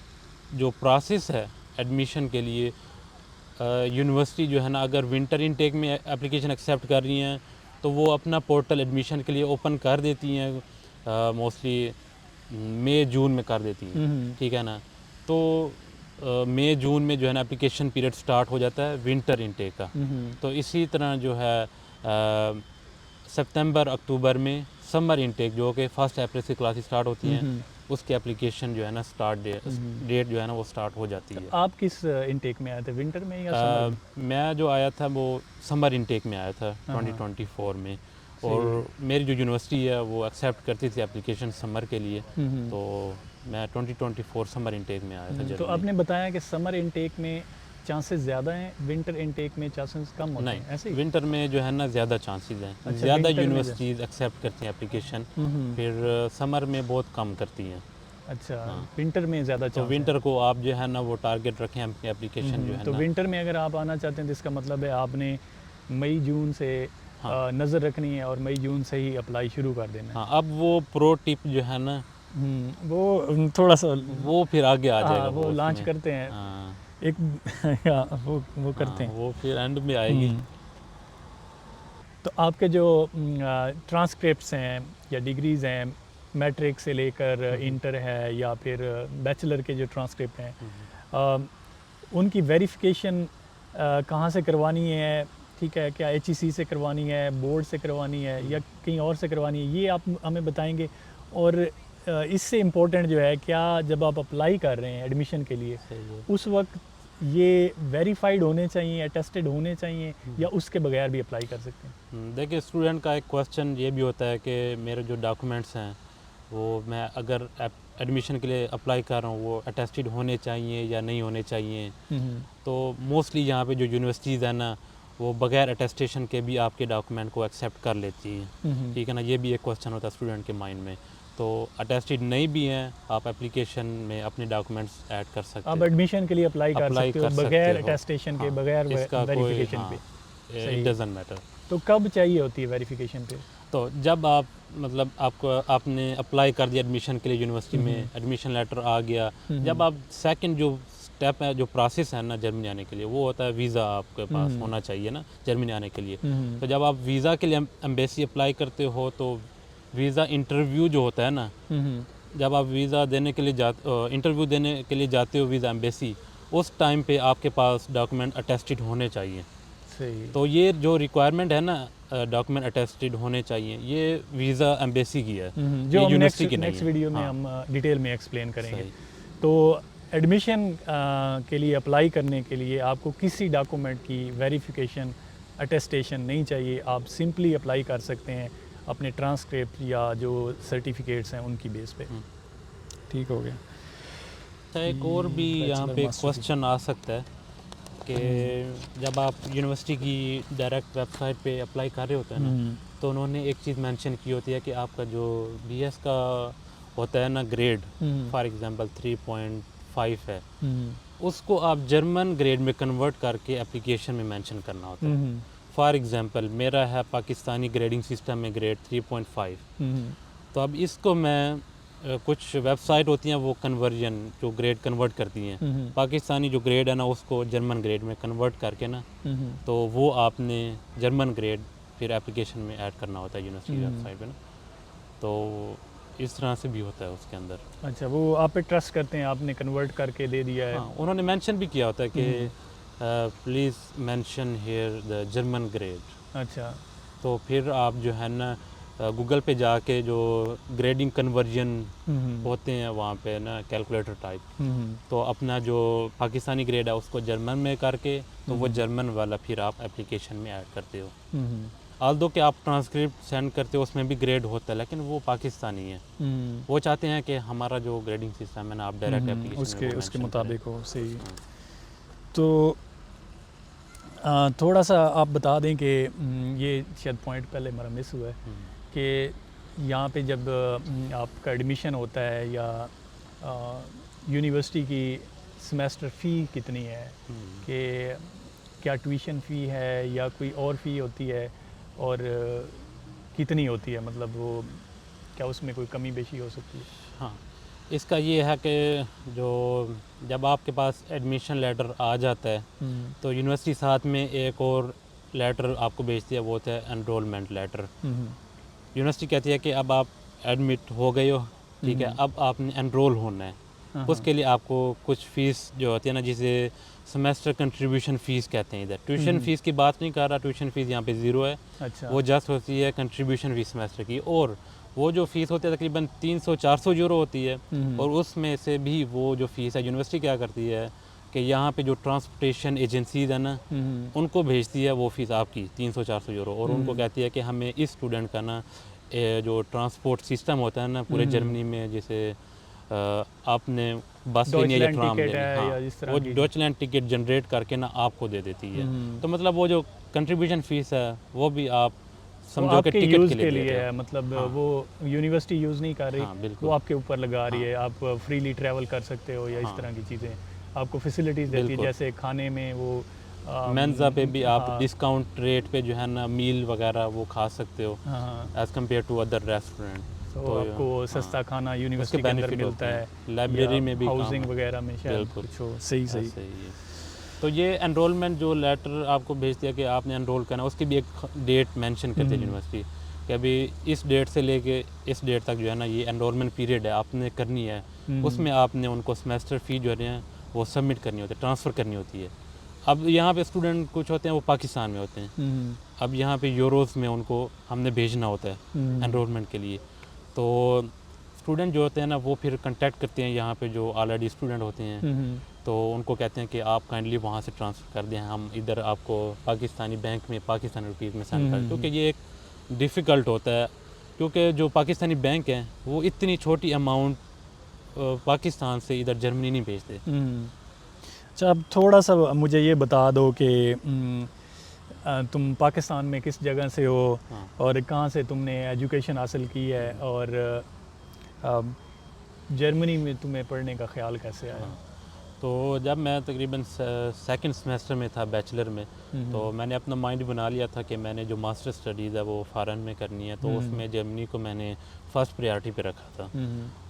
जो प्रोसेस है एडमिशन के लिए, यूनिवर्सिटी जो है ना अगर विंटर इनटेक में एप्लीकेशन एक्सेप्ट कर रही हैं तो वो अपना पोर्टल एडमिशन के लिए ओपन कर देती हैं, मोस्टली मई जून में कर देती हैं, हम्म, ठीक है ना। तो मई जून में जो है ना एप्लीकेशन पीरियड स्टार्ट हो जाता है विंटर इनटेक का। हम्म, तो इसी तरह जो है सितंबर अक्टूबर में समर इनटेक जो कि 1 अप्रैल से क्लासेस स्टार्ट होती हैं, हम्म, उसकी एप्लीकेशन जो है ना स्टार्ट डेट जो है ना वो स्टार्ट हो जाती है। आप किस इनटेक में आए थे, विंटर में या समर में? मैं जो आया था वो समर इनटेक में आया था हाँ, 2024 में, सही और है। मेरी जो यूनिवर्सिटी है वो एक्सेप्ट करती थी एप्लीकेशन समर के लिए, हम्म, तो मैं 2024 समर इनटेक में आया था तो जर्मनी। आपने बताया कि समर इनटेक में चांसेस ज़्यादा हैं, विंटर इनटेक में चांसेस कम होते हैं, ऐसे नहीं, ही? विंटर में जो है ना ज़्यादा चांसेस हैं, अच्छा, ज़्यादा winter में यूनिवर्सिटीज़ एक्सेप्ट करती हैं एप्लीकेशन, हम्म, फिर समर में बहुत कम करती हैं। अच्छा, हाँ। विंटर में ज़्यादा तो चांस है। विंटर को आप जो है ना वो टारगेट रखें अपनी एप्लीकेशन जो है तो ना। विंटर में अगर आप आना चाहते हैं तो इसका मतलब है आपने मई जून से हाँ। नज़र रखनी है और मई जून से ही अप्लाई शुरू कर देना है। हाँ, अब वो प्रो टिप जो है ना वो थोड़ा सा वो फिर आगे आ हाँ, जाएगा वो लॉन्च उसमें। करते हैं हाँ एक हाँ, वो करते हाँ, हैं। वो फिर एंड में आएगी। तो आपके जो ट्रांसक्रिप्ट्स हैं या डिग्रीज़ हैं, मैट्रिक से लेकर इंटर है या फिर बैचलर के जो ट्रांसक्रिप्ट हैं, अ, उनकी वेरिफिकेशन कहाँ से करवानी है, ठीक है, क्या HEC से करवानी है, बोर्ड से करवानी है या कहीं और से करवानी है, ये आप हमें बताएंगे। और इससे इम्पोर्टेंट जो है, क्या जब आप अप्लाई कर रहे हैं एडमिशन के लिए सही है। उस वक्त ये वेरीफाइड होने चाहिए, अटेस्टेड होने चाहिए, या उसके बगैर भी अप्लाई कर सकते हैं? देखिए, स्टूडेंट का एक क्वेश्चन ये भी होता है कि मेरे जो डॉक्यूमेंट्स हैं वो मैं अगर एडमिशन के लिए अप्लाई कर रहा हूँ वो अटेस्टेड होने चाहिए या नहीं होने चाहिए। तो मोस्टली यहाँ पे जो यूनिवर्सिटीज़ है ना वो बगैर अटेस्टेशन के भी आपके डॉक्यूमेंट को एक्सेप्ट कर लेती हैं, ठीक है ना। ये भी एक क्वेश्चन होता है स्टूडेंट के माइंड में। तो अटेस्टेड नहीं भी हैं, आप एप्लीकेशन में अपने डॉक्यूमेंट्स ऐड कर सकते आप हैं, एडमिशन के लिए अप्लाई कर सकते हो बगैर हो। अटेस्टेशन के, हाँ, बगैर इसका कोई वेरिफिकेशन पे। हाँ, इट डजंट मैटर। तो कब चाहिए होती है वेरिफिकेशन पे? तो जब आप मतलब आपने अप्लाई कर दिया एडमिशन के लिए यूनिवर्सिटी में, एडमिशन लेटर आ गया, जब आप सेकंड जो स्टेप है, जो प्रोसेस है ना जर्मनी आने के लिए, वो होता है वीज़ा आपके पास होना चाहिए ना जर्मनी आने के लिए। तो जब आप वीज़ा के लिए एम्बेसी अप्लाई करते हो तो वीज़ा इंटरव्यू जो होता है ना, जब आप वीज़ा देने के लिए इंटरव्यू देने के लिए जाते हो वीज़ा एम्बेसी, उस टाइम पे आपके पास डॉक्यूमेंट अटेस्टेड होने चाहिए। सही। तो ये जो रिक्वायरमेंट है ना डॉक्यूमेंट अटेस्टेड होने चाहिए, ये वीज़ा एम्बेसी की है, जो ये हम यूनिवर्सिटी की नहीं नेक्स्ट है। वीडियो में हाँ, हम डिटेल में एक्सप्लेन करेंगे। सही। तो एडमिशन के लिए अप्लाई करने के लिए आपको किसी डॉक्यूमेंट की वेरिफिकेशन अटेस्टेशन नहीं चाहिए, आप सिंपली अप्लाई कर सकते हैं अपने ट्रांसक्रिप्ट या जो सर्टिफिकेट्स हैं उनकी बेस पे। हम्म। ठीक हो गया। अच्छा, एक और भी यहाँ बैचलर पे मास्टर की। क्वेश्चन आ सकता है कि जब आप यूनिवर्सिटी की डायरेक्ट वेबसाइट पे अप्लाई कर रहे होते हैं ना, तो उन्होंने एक चीज़ मेंशन की होती है कि आपका जो बीएस का होता है ना ग्रेड, फॉर एग्जांपल 3.5 है, उसको आप जर्मन ग्रेड में कन्वर्ट करके एप्लीकेशन में मेंशन करना होता है। फॉर एग्जांपल मेरा है पाकिस्तानी ग्रेडिंग सिस्टम में ग्रेड 3.5, तो अब इसको मैं कुछ वेबसाइट होती हैं वो कन्वर्जन जो ग्रेड कन्वर्ट करती हैं, पाकिस्तानी जो ग्रेड है ना उसको जर्मन ग्रेड में कन्वर्ट करके ना, तो वो आपने जर्मन ग्रेड फिर एप्लीकेशन में ऐड करना होता है यूनिवर्सिटी वेबसाइट पे ना, तो इस तरह से भी होता है उसके अंदर। अच्छा, वो आप पे ट्रस्ट करते हैं, आपने कन्वर्ट करके दे दिया है। हाँ, उन्होंने मेंशन भी किया होता है कि please mention here the German grade. अच्छा। तो फिर आप जो है ना गूगल पे जाके जो ग्रेडिंग कन्वर्जन होते हैं वहाँ पे ना कैलकुलेटर टाइप, तो अपना जो पाकिस्तानी ग्रेड है उसको जर्मन में करके, तो वो जर्मन वाला फिर आप एप्लीकेशन में ऐड करते हो। आल्दो कि आप ट्रांसक्रिप्ट सेंड करते हो उसमें भी ग्रेड होता है, लेकिन वो पाकिस्तानी है। वो चाहते हैं कि हमारा जो ग्रेडिंग सिस्टम है ना आप डायरेक्ट एप्लीकेशन में उसके मुताबिक हो। सही। तो थोड़ा सा आप बता दें कि ये शायद पॉइंट पहले हमारा मिस हुआ है कि यहाँ पे जब आपका एडमिशन होता है या यूनिवर्सिटी की सेमेस्टर फ़ी कितनी है, कि क्या ट्यूशन फ़ी है या कोई और फ़ी होती है, और कितनी होती है, मतलब वो क्या उसमें कोई कमी बेशी हो सकती है? हाँ, इसका ये है कि जो जब आपके पास एडमिशन लेटर आ जाता है तो यूनिवर्सिटी साथ में एक और लेटर आपको भेजती है, वो होता है एनरोलमेंट लेटर। यूनिवर्सिटी कहती है कि अब आप एडमिट हो गए हो, ठीक है, अब आपने एनरोल होना है। उसके लिए आपको कुछ फ़ीस जो होती है ना, जिसे सेमेस्टर कंट्रीब्यूशन फ़ीस कहते हैं। इधर ट्यूशन फ़ीस की बात नहीं कर रहा, ट्यूशन फ़ीस यहाँ पे ज़ीरो है। अच्छा। वो जस्ट होती है कंट्रीब्यूशन फ़ीस सेमेस्टर की, और वो जो फ़ीस होती है तकरीबन 300-400 यूरो होती है। और उसमें से भी वो जो फ़ीस है यूनिवर्सिटी क्या करती है कि यहाँ पे जो ट्रांसपोर्टेशन एजेंसीज़ है ना, उनको भेजती है वो फ़ीस आपकी 300-400 यूरो, और उनको कहती है कि हमें इस स्टूडेंट का ना जो ट्रांसपोर्ट सिस्टम होता है ना पूरे जर्मनी में, जैसे आपने बस लेनी है या ट्राम लेनी है, हाँ, वो डॉचलैंड टिकट जनरेट करके ना आपको दे देती है। तो मतलब वो जो कंट्रीब्यूशन फ़ीस है वो भी आप समझो कि टिकट के लिए है, मतलब हाँ। वो यूनिवर्सिटी यूज़ नहीं कर रही, हाँ, वो आपके ऊपर लगा रही है। आप फ्रीली ट्रैवल कर सकते हो या इस तरह की चीज़ें आपको फैसिलिटीज़ देती है, जैसे खाने में वो मेंज़ा पे भी आप डिस्काउंट रेट पे जो है ना मील वगैरह वो खा सकते हो as compared to other restaurant. तो आपको सस्ता खाना यूनिवर्सिटी के अंदर मिलता है, लाइब्रेरी में भी, हाउसिंग वगैरह में शायद कुछ हो। सही। तो ये एनरोलमेंट जो लेटर आपको भेजती है कि आपने एनरोल करना, उसकी भी एक डेट मेंशन करती है यूनिवर्सिटी कि अभी इस डेट से लेके इस डेट तक जो है ना ये एनरोलमेंट पीरियड है, आपने करनी है। उसमें आपने उनको सेमेस्टर फ़ी जो है वो सबमिट करनी होती है, ट्रांसफ़र करनी होती है। अब यहाँ पे स्टूडेंट कुछ होते हैं वो पाकिस्तान में होते हैं, अब यहाँ पे यूरोज़ में उनको हमने भेजना होता है एनरोलमेंट के लिए। तो स्टूडेंट जो होते हैं ना वो फिर कांटेक्ट करते हैं यहाँ पे जो ऑलरेडी स्टूडेंट होते हैं, तो उनको कहते हैं कि आप काइंडली वहाँ से ट्रांसफ़र कर दें, हम इधर आपको पाकिस्तानी बैंक में पाकिस्तानी रुपीज़ में सेंड करें, क्योंकि ये एक डिफ़िकल्ट होता है, क्योंकि जो पाकिस्तानी बैंक हैं वो इतनी छोटी अमाउंट पाकिस्तान से इधर जर्मनी नहीं भेजते। अच्छा, अब थोड़ा सा मुझे ये बता दो कि तुम पाकिस्तान में किस जगह से हो, हाँ, और कहाँ से तुमने एजुकेशन हासिल की है, और जर्मनी में तुम्हें पढ़ने का ख्याल कैसे आया? हाँ, तो जब मैं तकरीबन सेकंड सेमेस्टर में था बैचलर में, तो मैंने अपना माइंड बना लिया था कि मैंने जो मास्टर स्टडीज़ है वो फ़ॉरेन में करनी है, तो उसमें जर्मनी को मैंने फ़र्स्ट प्रायोरिटी पे रखा था।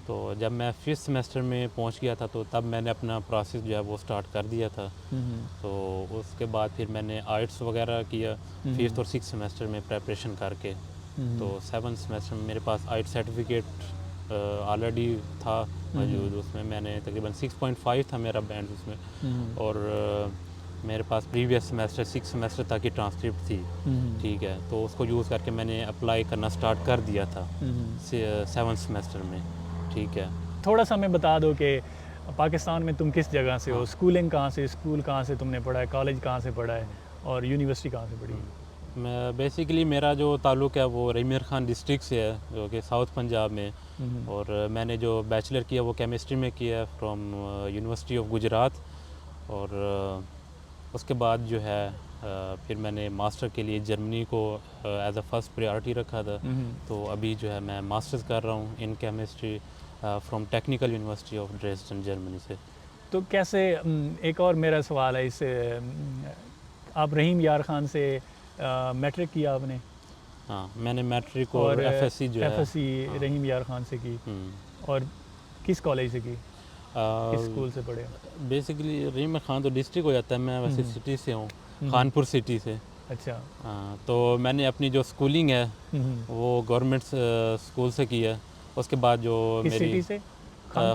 तो जब मैं फिफ्थ सेमेस्टर में पहुंच गया था तो तब मैंने अपना प्रोसेस जो है वो स्टार्ट कर दिया था। तो उसके बाद फिर मैंने आइट्स वगैरह किया फिफ्थ और सिक्स सेमेस्टर में प्रेपरेशन करके। तो सेवन्थ सेमेस्टर में मेरे पास आइट सर्टिफिकेट ऑलरेडी था मौजूद, उसमें मैंने तकरीबन 6.5 था मेरा बैंड उसमें, और मेरे पास प्रीवियस सेमेस्टर 6 सेमेस्टर तक की ट्रांसक्रिप्ट थी, ठीक है, तो उसको यूज़ करके मैंने अप्लाई करना स्टार्ट कर दिया था 7th सेमेस्टर में, ठीक है। थोड़ा सा हमें बता दो कि पाकिस्तान में तुम किस जगह से हो, हाँ। स्कूलिंग कहाँ से, स्कूल कहाँ से तुमने पढ़ा है, कॉलेज कहाँ से पढ़ा है और यूनिवर्सिटी कहाँ से पढ़ी है? मैं बेसिकली मेरा जो ताल्लुक़ है वो रीमिर ख़ान डिस्ट्रिक्ट से है, जो कि साउथ पंजाब में, और मैंने जो बैचलर किया वो केमिस्ट्री में किया है फ्रॉम यूनिवर्सिटी ऑफ गुजरात, और उसके बाद जो है फिर मैंने मास्टर के लिए जर्मनी को एज अ फर्स्ट प्रायोरिटी रखा था। तो अभी जो है मैं मास्टर्स कर रहा हूँ in chemistry from technical university of Dresden Germany से। तो कैसे एक और मेरा सवाल है इस आप रहीम यार ख़ान से मैट्रिक किया आपने? हाँ, मैंने मैट्रिक और और एफएससी जो है एफएससी रहीम यार ख़ान से की, और किस कॉलेज से की, किस स्कूल से पढ़े? बेसिकली रीमिर ख़ान तो डिस्ट्रिक्ट हो जाता है, मैं वैसे सिटी से हूँ, खानपुर सिटी से। अच्छा। हाँ, तो मैंने अपनी जो स्कूलिंग है वो गवर्नमेंट स्कूल से की है। उसके बाद जो किस मेरी सिटी से?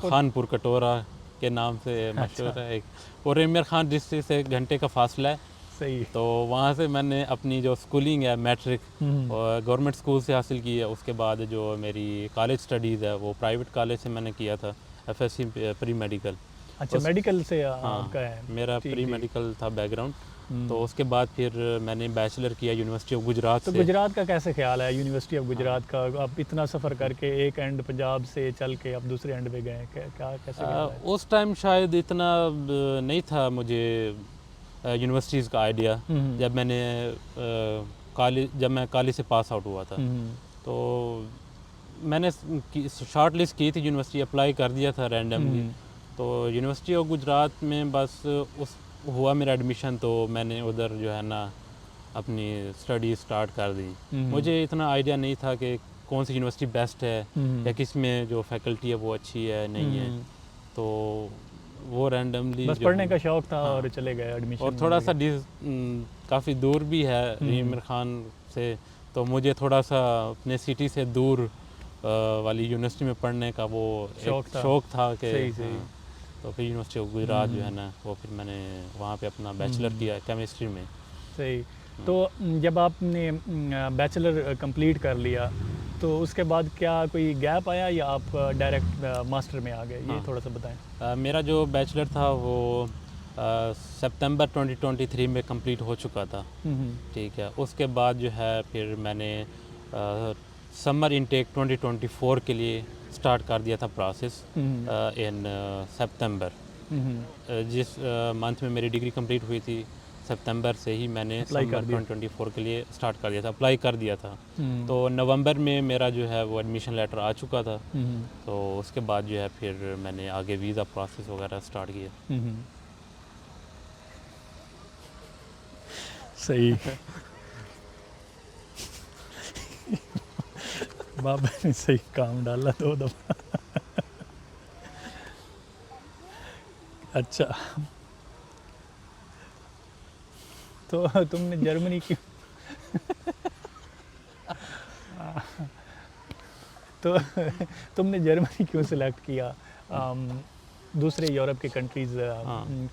खानपुर कटोरा के नाम से मशहूर अच्छा। है एक, और रीमिर ख़ान डिस्ट्रिक्ट से 1 घंटे का फासला है। सही। तो वहाँ से मैंने अपनी जो स्कूलिंग है मैट्रिक और गवर्नमेंट स्कूल से हासिल की है। उसके बाद जो मेरी कॉलेज स्टडीज़ है वो प्राइवेट कॉलेज से मैंने किया था, एफएससी प्री मेडिकल। अच्छा, मेडिकल से हाँ, आपका है? मेरा ठीक, प्री ठीक। मेडिकल था बैकग्राउंड। तो उसके बाद फिर मैंने बैचलर किया यूनिवर्सिटी ऑफ गुजरात तो से। गुजरात का कैसे ख्याल है, यूनिवर्सिटी ऑफ गुजरात का? आप इतना सफ़र करके एक एंड पंजाब से चल के आप दूसरे एंड पे गए, क्या कैसे ख्याल है? उस टाइम शायद इतना नहीं था मुझे यूनिवर्सिटीज़ का आइडिया। जब मैंने जब मैं कॉलेज से पास आउट हुआ था, तो मैंने शॉर्ट लिस्ट की थी, यूनिवर्सिटी अप्लाई कर दिया था रैंडमली। तो यूनिवर्सिटी ऑफ गुजरात में बस उस हुआ मेरा एडमिशन, तो मैंने उधर जो है ना अपनी स्टडी स्टार्ट कर दी। मुझे इतना आइडिया नहीं था कि कौन सी यूनिवर्सिटी बेस्ट है या किस में जो फैकल्टी है वो अच्छी है नहीं है। तो वो रैंडमली बस पढ़ने का शौक़ था। हाँ, और चले गए एडमिशन। और थोड़ा सा काफ़ी दूर भी है रीमिर ख़ान से, तो मुझे थोड़ा सा अपने सिटी से दूर वाली यूनिवर्सिटी में पढ़ने का वो शौक़ था कि सही, सही। हाँ, तो फिर यूनिवर्सिटी ऑफ गुजरात जो है ना वो फिर मैंने वहाँ पे अपना बैचलर किया केमिस्ट्री में। सही। तो जब आपने बैचलर कंप्लीट कर लिया तो उसके बाद क्या कोई गैप आया या आप डायरेक्ट मास्टर में आ गए? ये थोड़ा सा बताएं। मेरा जो बैचलर था वो सितंबर 2023 में कंप्लीट हो चुका था, ठीक है। उसके बाद जो है फिर मैंने समर इनटेक 2024 के लिए स्टार्ट कर दिया था प्रोसेस इन सितंबर। जिस मंथ में मेरी डिग्री कंप्लीट हुई थी, सितंबर से ही मैंने समर 2024 के लिए स्टार्ट कर दिया था, अप्लाई कर दिया था। तो नवंबर में मेरा जो है वो एडमिशन लेटर आ चुका था। तो उसके बाद जो है फिर मैंने आगे वीज़ा प्रोसेस वगैरह स्टार्ट किया। सही। बाबा ने सही काम डाला 2 दफ़ा। अच्छा, तो तुमने जर्मनी क्यों तो तुमने जर्मनी क्यों सिलेक्ट किया? दूसरे यूरोप के कंट्रीज़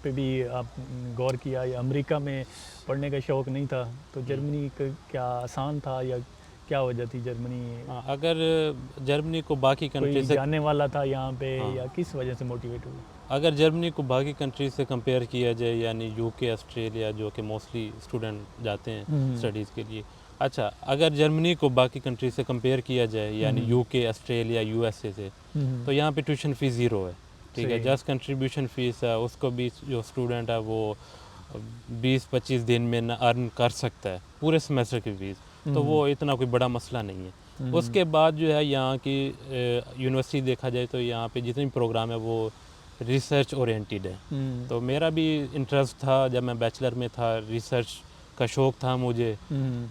पे भी आप गौर किया, या अमेरिका में पढ़ने का शौक़ नहीं था तो जर्मनी क्या आसान था, या क्या वजह थी जर्मनी? अगर जर्मनी को बाकी कंट्री से जाने वाला था यहाँ पे, या किस वजह से मोटिवेट हुआ? अगर जर्मनी को बाकी कंट्री से कंपेयर किया जाए, यानी यूके, ऑस्ट्रेलिया, जो कि मोस्टली स्टूडेंट जाते हैं स्टडीज़ के लिए। अच्छा, अगर जर्मनी को बाकी कंट्री से कंपेयर किया जाए, यानी यूके, ऑस्ट्रेलिया, यूएसए से, तो यहाँ पे ट्यूशन फ़ीस ज़ीरो है, ठीक है। जस्ट कंट्रीब्यूशन फ़ीस है, उसको भी जो स्टूडेंट है वो 20-25 दिन में न अर्न कर सकता है पूरे सेमेस्टर की फ़ीस। तो वो इतना कोई बड़ा मसला नहीं है। उसके बाद जो है यहाँ की यूनिवर्सिटी देखा जाए तो यहाँ पे जितनी प्रोग्राम है वो रिसर्च ओरिएंटेड है। तो मेरा भी इंटरेस्ट था, जब मैं बैचलर में था रिसर्च का शौक़ था मुझे।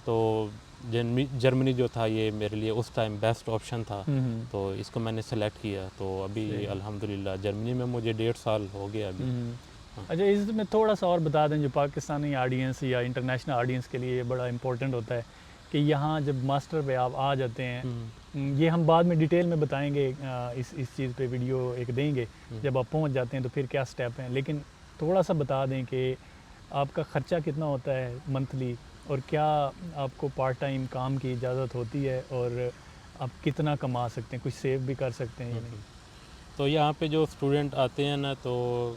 तो जर्मनी जो था ये मेरे लिए उस टाइम बेस्ट ऑप्शन था, तो इसको मैंने सेलेक्ट किया। तो अभी अल्हम्दुलिल्लाह जर्मनी में मुझे 1.5 साल हो गया अभी। अच्छा, इसमें थोड़ा सा और बता दें, जो पाकिस्तानी ऑडियंस या इंटरनेशनल ऑडियंस के लिए ये बड़ा इंपॉर्टेंट होता है कि यहाँ जब मास्टर पे आप आ जाते हैं, ये हम बाद में डिटेल में बताएंगे, इस चीज़ पे वीडियो एक देंगे जब आप पहुँच जाते हैं तो फिर क्या स्टेप हैं, लेकिन थोड़ा सा बता दें कि आपका ख़र्चा कितना होता है मंथली, और क्या आपको पार्ट टाइम काम की इजाज़त होती है, और आप कितना कमा सकते हैं, कुछ सेव भी कर सकते हैं या नहीं? तो यहाँ पे जो स्टूडेंट आते हैं ना, तो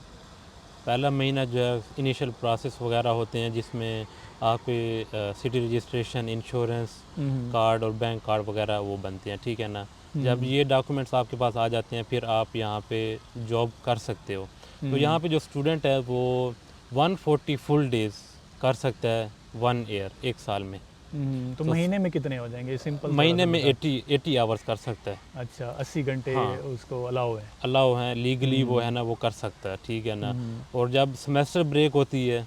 पहला महीना जो है इनिशियल प्रोसेस वगैरह होते हैं, जिसमें आपके सिटी रजिस्ट्रेशन, इंश्योरेंस हम्म, कार्ड और बैंक कार्ड वगैरह वो बनते हैं, ठीक है ना। जब हम्म, ये डॉक्यूमेंट्स आपके पास आ जाते हैं, फिर आप यहाँ पे जॉब कर सकते हो। तो यहाँ पे जो स्टूडेंट है वो 140 फुल डेज़ कर सकता है 1 ईयर, 1 साल में। तो तो महीने में कितने हो जाएंगे, सिंपल थोड़ा महीने सा में बता। 80 आवर्स कर सकता है। अच्छा, 80 घंटे हाँ, उसको अलाउ है। अलाउ है लीगली, वो है हम्म, ना, वो कर सकता है, ठीक है ना। हम्म, और जब सेमेस्टर ब्रेक होती है,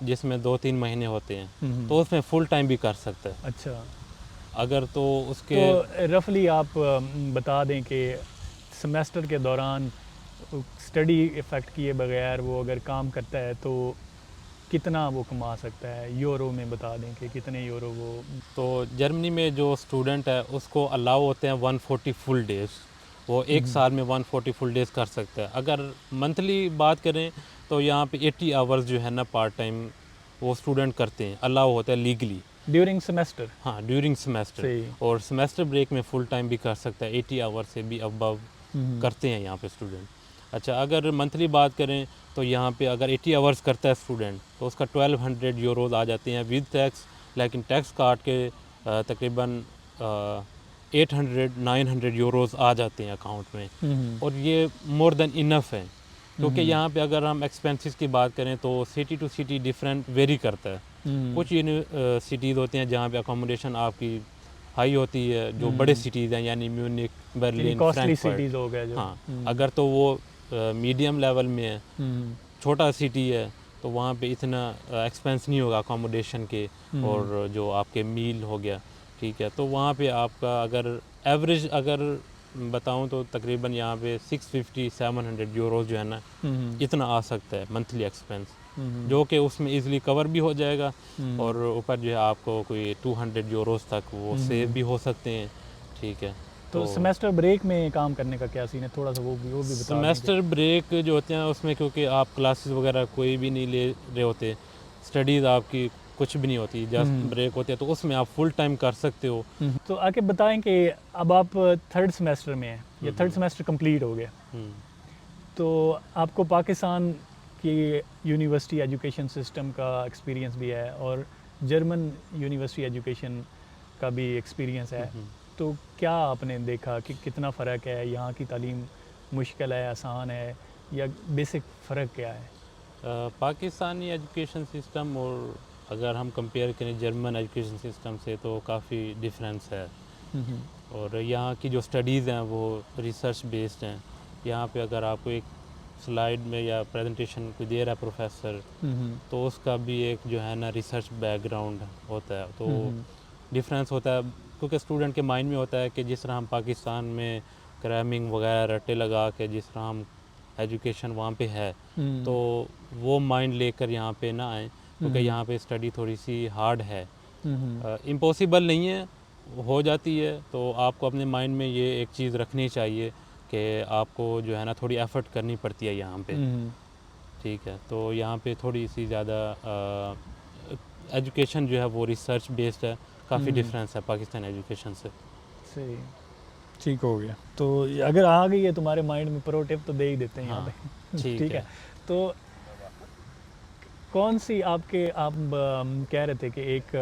जिसमें 2-3 महीने होते हैं, हम्म, तो उसमें फुल टाइम भी कर सकता है। अच्छा। अगर तो तो उसके रफली आप बता दें कि सेमेस्टर के दौरान स्टडी इफ़ेक्ट किए बगैर वो अगर काम करता है तो कितना वो कमा सकता है, यूरो में बता दें कि कितने यूरो वो। तो जर्मनी में जो स्टूडेंट है उसको अलाउ होते हैं 140 फुल डेज़। वो 1 साल में 140 फुल डेज़ कर सकता है। अगर मंथली बात करें तो यहाँ पे 80 आवर्स जो है ना पार्ट टाइम वो स्टूडेंट करते हैं, अलाउ होता है लीगली। During semester. हाँ, ड्यूरिंग सेमेस्टर। सही। और सेमेस्टर ब्रेक में फुल टाइम भी कर सकता है, 80 आवर्स से भी अबव हम्म, करते हैं यहाँ पे स्टूडेंट। अच्छा, अगर मंथली बात करें तो यहाँ पे अगर 80 आवर्स करता है स्टूडेंट, तो उसका 1200 यूरोज़ आ जाते हैं विद टैक्स। लेकिन टैक्स काट के तकरीबन 800-900 यूरोज़ आ जाते हैं अकाउंट में। हम्म, और ये मोर देन इनफ है, क्योंकि हम्म, यहाँ पे अगर हम एक्सपेंसेस की बात करें तो city to city different vary करता है। हम्म, कुछ सिटीज़ होती हैं जहाँ पे अकोमोडेशन आपकी हाई होती है, जो बड़े हम्म, सिटीज़ हैं, यानी म्यूनिक, यानी बर्लिन, कॉस्टली फ्रैंकफर्ट। सिटीज़ हो गए जो। हाँ, अगर तो वो मीडियम लेवल में है, हम्म, छोटा सिटी है, तो वहाँ पे इतना एक्सपेंस नहीं होगा अकोमोडेशन के, हम्म, और जो आपके मील हो गया, ठीक है। तो वहाँ पे आपका अगर एवरेज अगर बताऊँ तो तकरीबन यहाँ पे 650-700 यूरोज़ जो है ना, हम्म, इतना आ सकता है मंथली एक्सपेंस, हम्म, जो कि उसमें इजीली कवर भी हो जाएगा। हम्म, और ऊपर जो है आपको कोई 200 यूरोज़ तक वो सेव हम्म। भी हो सकते हैं, ठीक है। तो तो सेमेस्टर ब्रेक में काम करने का क्या सीन है, थोड़ा सा वो भी बता देंगे। सेमेस्टर ब्रेक जो होते हैं उसमें, क्योंकि आप क्लासेस वगैरह कोई भी नहीं ले रहे होते, स्टडीज़ आपकी कुछ भी नहीं होती, जस्ट हम्म, ब्रेक होते हैं, तो उसमें आप फुल टाइम कर सकते हो। तो आके बताएं कि अब आप थर्ड सेमेस्टर में हैं, या थर्ड हम्म, सेमेस्टर कंप्लीट हो गया, हम्म, तो आपको पाकिस्तान की यूनिवर्सिटी एजुकेशन सिस्टम का एक्सपीरियंस भी है और जर्मन यूनिवर्सिटी एजुकेशन का भी एक्सपीरियंस है। हम्म। तो क्या आपने देखा कि कितना फ़र्क है, यहाँ की तालीम मुश्किल है, आसान है, या बेसिक फ़र्क क्या है? पाकिस्तानी एजुकेशन सिस्टम और अगर हम कंपेयर करें जर्मन एजुकेशन सिस्टम से, तो काफ़ी डिफरेंस है। हम्म, और यहाँ की जो स्टडीज़ हैं वो रिसर्च बेस्ड हैं। यहाँ पे अगर आपको एक स्लाइड में या प्रेजेंटेशन कोई दे रहा है प्रोफेसर, हम्म, तो उसका भी एक जो है ना रिसर्च बैकग्राउंड होता है। तो हम्म, डिफरेंस होता है, क्योंकि स्टूडेंट के माइंड में होता है कि जिस तरह हम पाकिस्तान में क्रैमिंग वगैरह रट्टे लगा के जिस तरह हम एजुकेशन वहाँ पे है, तो हम्म, वो माइंड लेकर यहाँ पे ना आए, क्योंकि हम्म, यहाँ पे स्टडी थोड़ी सी हार्ड है। हम्म, इम्पॉसिबल नहीं है, हो जाती है। तो आपको अपने माइंड में ये एक चीज़ रखनी चाहिए कि आपको जो है ना थोड़ी एफ़र्ट करनी पड़ती है यहाँ पे, हम्म, ठीक है। तो यहाँ पे थोड़ी सी ज़्यादा एजुकेशन जो है वो रिसर्च बेस्ड है, काफ़ी हम्म, डिफरेंस है पाकिस्तान एजुकेशन से। सही, ठीक हो गया। तो अगर आ गई है तुम्हारे माइंड में, प्रो टिप तो दे ही देते हैं यहाँ हाँ, पे। ठीक ठीक है। है। तो कौन सी आपके आप कह रहे थे कि एक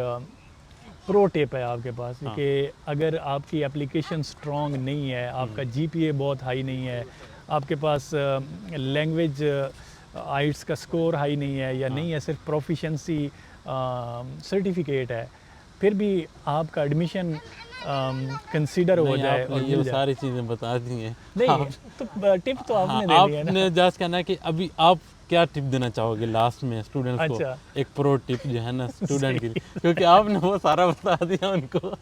प्रो टिप है आपके पास हाँ। कि अगर आपकी एप्लीकेशन स्ट्रॉन्ग नहीं है, आपका जीपीए बहुत हाई नहीं है, आपके पास लैंग्वेज आइट्स का स्कोर हाई नहीं है, या हाँ, नहीं है, सिर्फ प्रोफिशेंसी सर्टिफिकेट है, फिर भी आपका एडमिशन कंसीडर हो नहीं, जाए आपने और ये मिल जाए। सारी चीज़ें बता दी हैं। नहीं, आप तो टिप तो हाँ, आपने देनी है ना। आपने जस्ट कहना है कि अभी आप क्या टिप देना चाहोगे लास्ट में स्टूडेंट्स को, अच्छा। एक प्रो टिप जो है ना स्टूडेंट के सही। लिए, क्योंकि आपने वो सारा बता दिया उनको।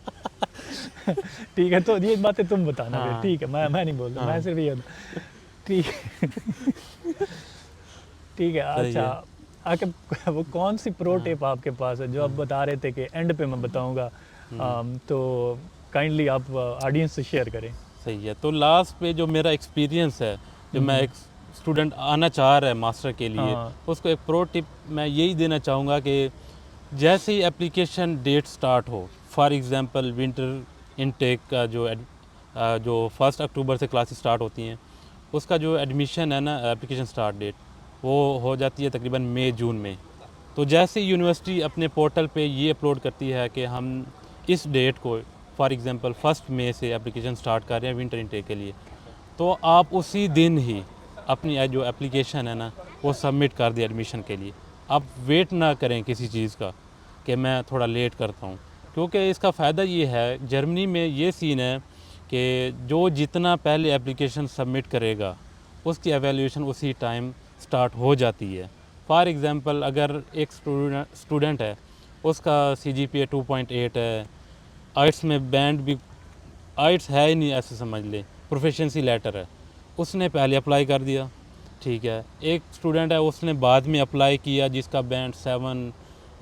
ठीक है, तो ये बातें तुम बताना फिर। हाँ, ठीक है, मैं नहीं बोलता, मैं हाँ, सिर्फ ये। ठीक। ठीक है। सही अच्छा, है। आके वो कौन सी प्रो हाँ, टिप आपके पास है जो आप हाँ, बता रहे थे कि एंड पे मैं बताऊंगा, तो काइंडली आप ऑडियंस से शेयर करें। सही है। तो लास्ट पे जो मेरा एक्सपीरियंस है, जो मैं हम्म, एक स्टूडेंट आना चाह रहा है मास्टर के लिए, हाँ। उसको एक प्रो टिप मैं यही देना चाहूँगा कि जैसे ही एप्लीकेशन डेट स्टार्ट हो, फॉर एग्ज़ाम्पल विंटर इनटेक का जो 1 अक्टूबर से क्लासेस स्टार्ट होती हैं, उसका जो एडमिशन है ना, एप्लीकेशन स्टार्ट डेट वो हो जाती है तकरीबन मई जून में। तो जैसे यूनिवर्सिटी अपने पोर्टल पे ये अपलोड करती है कि हम इस डेट को फॉर एग्ज़ाम्पल 1 मई से एप्लीकेशन स्टार्ट कर रहे हैं विंटर इनटेक के लिए, तो आप उसी दिन ही अपनी जो एप्लीकेशन है ना वो सबमिट कर दें एडमिशन के लिए। आप वेट ना करें किसी चीज़ का कि मैं थोड़ा लेट करता हूँ, क्योंकि इसका फ़ायदा ये है, जर्मनी में ये सीन है कि जो जितना पहले एप्लीकेशन सबमिट करेगा उसकी एवेल्यूएशन उसी टाइम स्टार्ट हो जाती है। फॉर एग्ज़ाम्पल अगर एक स्टूडेंट है, उसका CGPA 2.8 है, आइट्स में बैंड भी आइट्स है ही नहीं ऐसे समझ ले, प्रोफिशिएंसी लेटर है, उसने पहले अप्लाई कर दिया, ठीक है। एक स्टूडेंट है उसने बाद में अप्लाई किया जिसका बैंड 7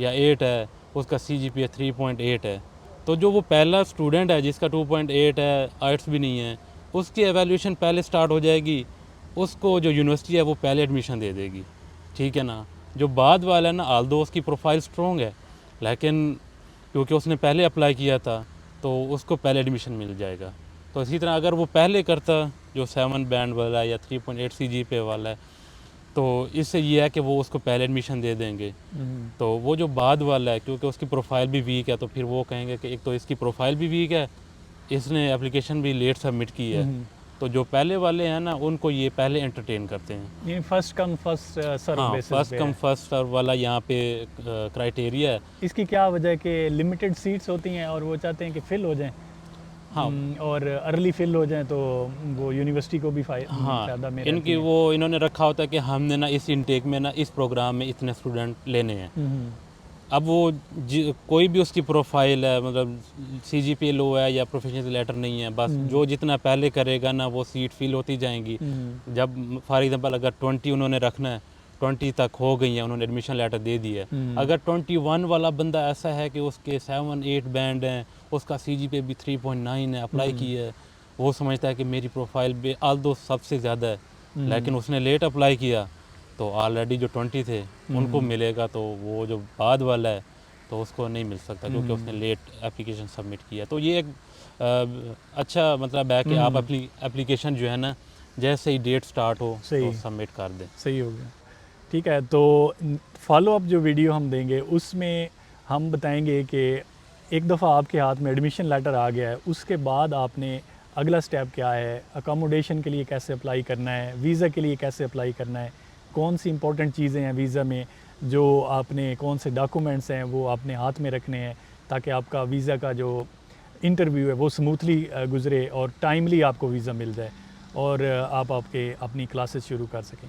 या 8 है, उसका CGPA 3.8 है, तो जो वो पहला स्टूडेंट है जिसका 2.8 है, आइट्स भी नहीं है, उसकी एवेल्यूएशन पहले स्टार्ट हो जाएगी, उसको जो यूनिवर्सिटी है वो पहले एडमिशन दे देगी, ठीक है ना। जो बाद वाला है ना, आल्दो उसकी प्रोफाइल स्ट्रॉन्ग है, लेकिन क्योंकि उसने पहले अप्लाई किया था तो उसको पहले एडमिशन मिल जाएगा। तो इसी तरह अगर वो पहले करता जो 7 बैंड वाला है या 3.8 CGPA वाला है, तो इससे ये है कि वो उसको पहले एडमिशन दे देंगे। तो वो जो बाद वाला है, क्योंकि उसकी प्रोफाइल भी वीक है, तो फिर वो कहेंगे कि एक तो इसकी प्रोफाइल भी वीक है, इसने एप्लीकेशन भी लेट सबमिट की है, तो जो पहले वाले हैं ना उनको ये पहले एंटरटेन करते हैं। ये फर्स्ट कम फर्स्ट सर्व हाँ, बेसिस फर्स्ट पे कम है। फर्स्ट सर्व वाला यहाँ पे क्राइटेरिया है। इसकी क्या वजह है कि लिमिटेड सीट्स होती हैं और वो चाहते हैं कि फिल हो जाएं। हाँ। और अर्ली फिल हो जाएं तो वो यूनिवर्सिटी को भी हाँ, फ़ायदा में रहती इनकी है। वो इन्होंने रखा होता है कि हमने ना इस इनटेक में ना इस प्रोग्राम में इतने स्टूडेंट लेने हैं। अब वो कोई भी उसकी प्रोफाइल है, मतलब CGPA लो है या प्रोफेशनल लेटर नहीं है, बस जो जितना पहले करेगा ना वो सीट फिल होती जाएंगी। जब फॉर एग्जांपल अगर 20 उन्होंने रखना है, 20 तक हो गई है, उन्होंने एडमिशन लेटर दे दिया है। अगर 21 वाला बंदा ऐसा है कि उसके 7-8 बैंड हैं, उसका CGPA भी 3.9 है, अप्लाई की है, वो समझता है कि मेरी प्रोफाइल पे आल्दो सबसे ज़्यादा है, लेकिन उसने लेट अप्लाई किया, तो ऑलरेडी जो 20 थे उनको मिलेगा, तो वो जो बाद वाला है तो उसको नहीं मिल सकता क्योंकि उसने लेट एप्लीकेशन सबमिट किया। तो ये एक अच्छा मतलब है कि आप अपनी एप्लीकेशन जो है ना जैसे ही डेट स्टार्ट हो तो सबमिट कर दें। सही हो गया, ठीक है। तो फॉलो अप जो वीडियो हम देंगे उसमें हम बताएंगे कि एक दफ़ा आपके हाथ में एडमिशन लेटर आ गया है, उसके बाद आपने अगला स्टेप क्या है, अकोमोडेशन के लिए कैसे अप्लाई करना है, वीज़ा के लिए कैसे अप्लाई करना है, कौन सी इंपॉर्टेंट चीज़ें हैं वीज़ा में, जो आपने कौन से डॉक्यूमेंट्स हैं वो आपने हाथ में रखने हैं ताकि आपका वीज़ा का जो इंटरव्यू है वो स्मूथली गुज़रे और टाइमली आपको वीज़ा मिल जाए और आप अपनी क्लासेस शुरू कर सकें।